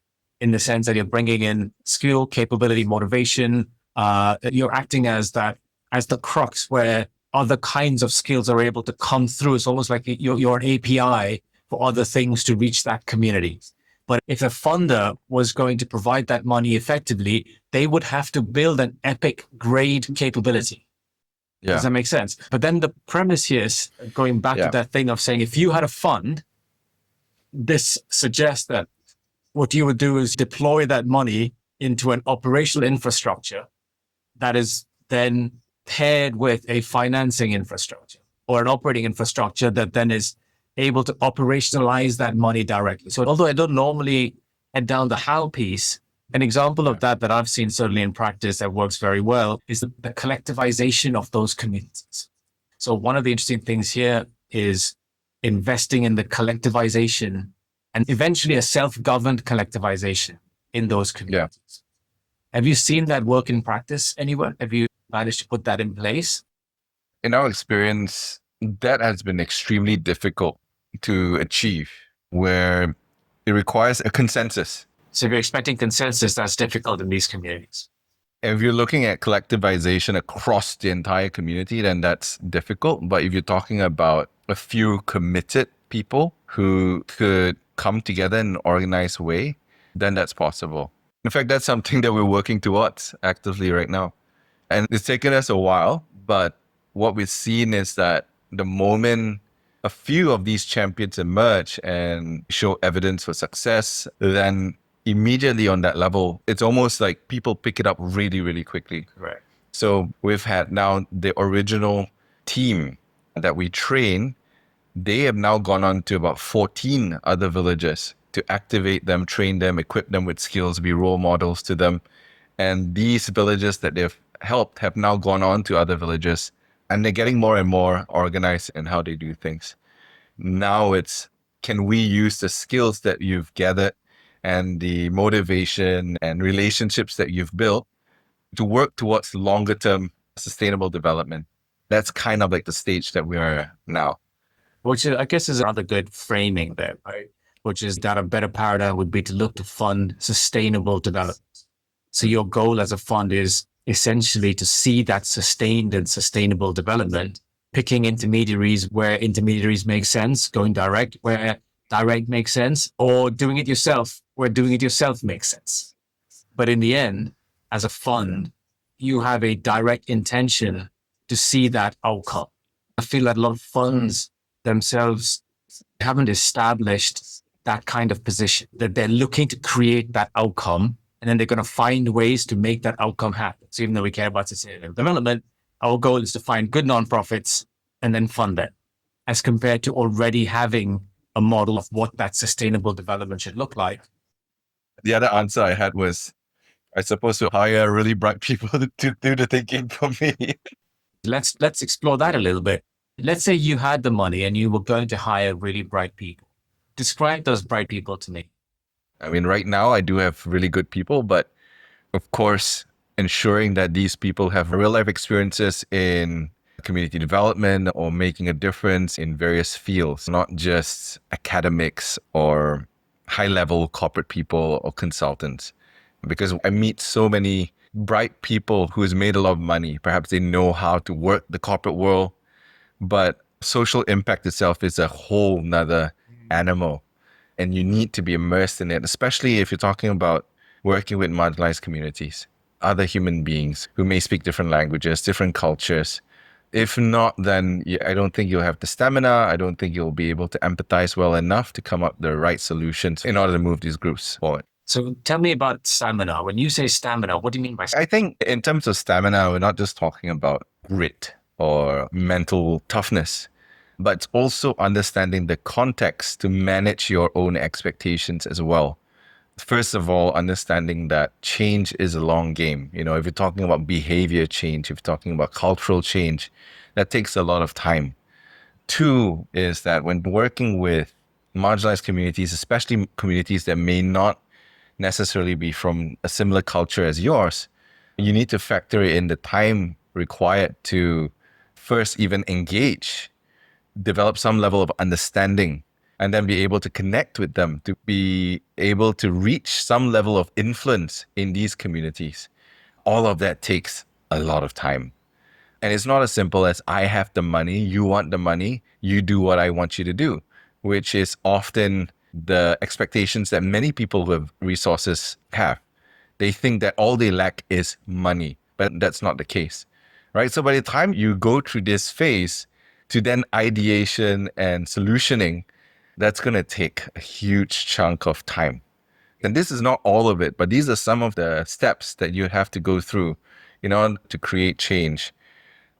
in the sense that you're bringing in skill, capability, motivation. You're acting as the crux where other kinds of skills are able to come through. It's almost like you're an API for other things to reach that community. But if a funder was going to provide that money effectively, they would have to build an Epic grade capability. Yeah. Does that make sense? But then the premise here is going back to that thing of saying, if you had a fund, this suggests that what you would do is deploy that money into an operational infrastructure that is then paired with a financing infrastructure or an operating infrastructure that then is able to operationalize that money directly. So although I don't normally head down the how piece, an example of that I've seen certainly in practice that works very well is the collectivization of those communities. So one of the interesting things here is investing in the collectivization and eventually a self-governed collectivization in those communities. Yeah. Have you seen that work in practice anywhere? Have you managed to put that in place? In our experience, that has been extremely difficult to achieve, where it requires a consensus. So if you're expecting consensus, that's difficult in these communities. If you're looking at collectivization across the entire community, then that's difficult. But if you're talking about a few committed people who could come together in an organized way, then that's possible. In fact, that's something that we're working towards actively right now. And it's taken us a while, but what we've seen is that the moment a few of these champions emerge and show evidence for success, then immediately on that level, it's almost like people pick it up really, really quickly. Right. So we've had now the original team that we train, they have now gone on to about 14 other villages to activate them, train them, equip them with skills, be role models to them. And these villages that they've helped have now gone on to other villages, and they're getting more and more organized in how they do things. Now it's, can we use the skills that you've gathered and the motivation and relationships that you've built to work towards longer term sustainable development? That's kind of like the stage that we are now. Which I guess is another good framing there, right? Which is that a better paradigm would be to look to fund sustainable development. So your goal as a fund is essentially to see that sustained and sustainable development, picking intermediaries where intermediaries make sense, going direct where direct makes sense, or doing it yourself where doing it yourself makes sense. But in the end, as a fund, you have a direct intention to see that outcome. I feel that a lot of funds themselves haven't established that kind of position, that they're looking to create that outcome, and then they're going to find ways to make that outcome happen. So even though we care about sustainable development, our goal is to find good nonprofits and then fund them, as compared to already having a model of what that sustainable development should look like. The other answer I had was, I suppose to hire really bright people to do the thinking for me. Let's explore that a little bit. Let's say you had the money and you were going to hire really bright people. Describe those bright people to me. I mean, right now I do have really good people, but of course, ensuring that these people have real life experiences in community development or making a difference in various fields, not just academics or high level corporate people or consultants. Because I meet so many bright people who's made a lot of money. Perhaps they know how to work the corporate world, but social impact itself is a whole nother animal. And you need to be immersed in it, especially if you're talking about working with marginalized communities, other human beings who may speak different languages, different cultures. If not, then I don't think you'll have the stamina. I don't think you'll be able to empathize well enough to come up with the right solutions in order to move these groups forward. So tell me about stamina. When you say stamina, what do you mean by I think in terms of stamina, we're not just talking about grit or mental toughness, but it's also understanding the context to manage your own expectations as well. First of all, understanding that change is a long game. You know, if you're talking about behavior change, if you're talking about cultural change, that takes a lot of time. Two is that when working with marginalized communities, especially communities that may not necessarily be from a similar culture as yours, you need to factor in the time required to first even engage, develop some level of understanding, and then be able to connect with them, to be able to reach some level of influence in these communities. All of that takes a lot of time. And it's not as simple as I have the money, you want the money, you do what I want you to do, which is often the expectations that many people with resources have. They think that all they lack is money, but that's not the case, right? So by the time you go through this phase to then ideation and solutioning, that's going to take a huge chunk of time. And this is not all of it, but these are some of the steps that you have to go through in order to create change,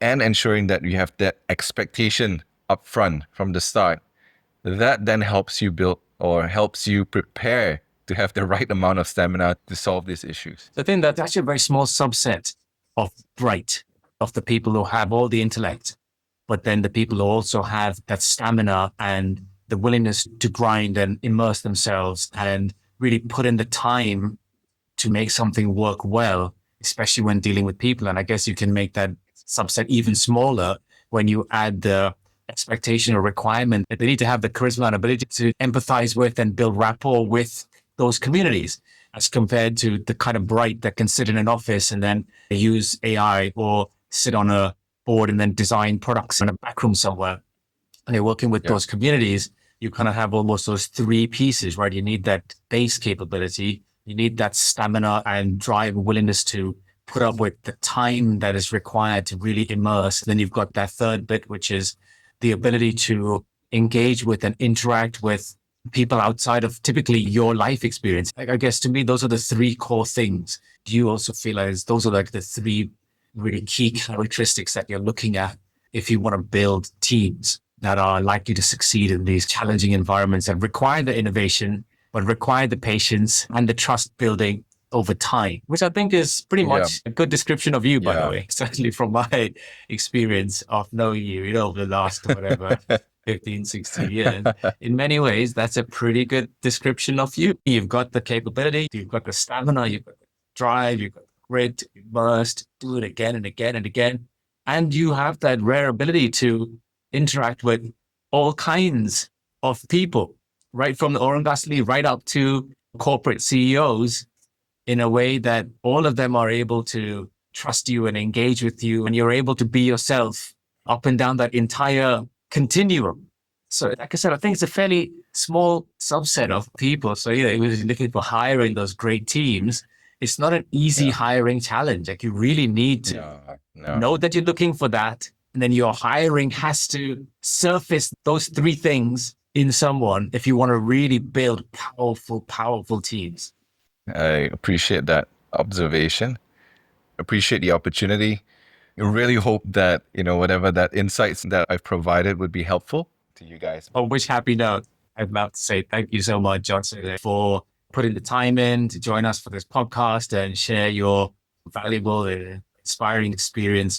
and ensuring that you have that expectation up front from the start. That then helps you build or helps you prepare to have the right amount of stamina to solve these issues. I think that's actually a very small subset of bright, of the people who have all the intellect, but then the people who also have that stamina and the willingness to grind and immerse themselves and really put in the time to make something work well, especially when dealing with people. And I guess you can make that subset even smaller when you add the expectation or requirement that they need to have the charisma and ability to empathize with and build rapport with those communities, as compared to the kind of bright that can sit in an office and then use AI or sit on a board and then design products in a back room somewhere. And you're working with those communities, you kind of have almost those three pieces, right? You need that base capability, you need that stamina and drive, willingness to put up with the time that is required to really immerse. Then you've got that third bit, which is the ability to engage with and interact with people outside of typically your life experience. Like, I guess to me, those are the three core things. Do you also feel as those are like the three really key characteristics that you're looking at if you want to build teams that are likely to succeed in these challenging environments that require the innovation, but require the patience and the trust building over time, which I think is pretty much a good description of you, by the way, certainly from my experience of knowing you, over the last, whatever, 15, 16 years. In many ways, that's a pretty good description of you. You've got the capability, you've got the stamina, you've got the drive, you've got the grit, immersed, do it again and again and again. And you have that rare ability to interact with all kinds of people, right from the Oran Gasly right up to corporate CEOs, in a way that all of them are able to trust you and engage with you, and you're able to be yourself up and down that entire continuum. So like I said, I think it's a fairly small subset of people. So it was looking for hiring those great teams. It's not an easy hiring challenge. Like, you really need to know that you're looking for that. And then your hiring has to surface those three things in someone if you want to really build powerful, powerful teams. I appreciate that observation. Appreciate the opportunity. I really hope that, whatever that insights that I've provided would be helpful to you guys. On which happy note, I'm about to say thank you so much, Johnson, for putting the time in to join us for this podcast and share your valuable and inspiring experience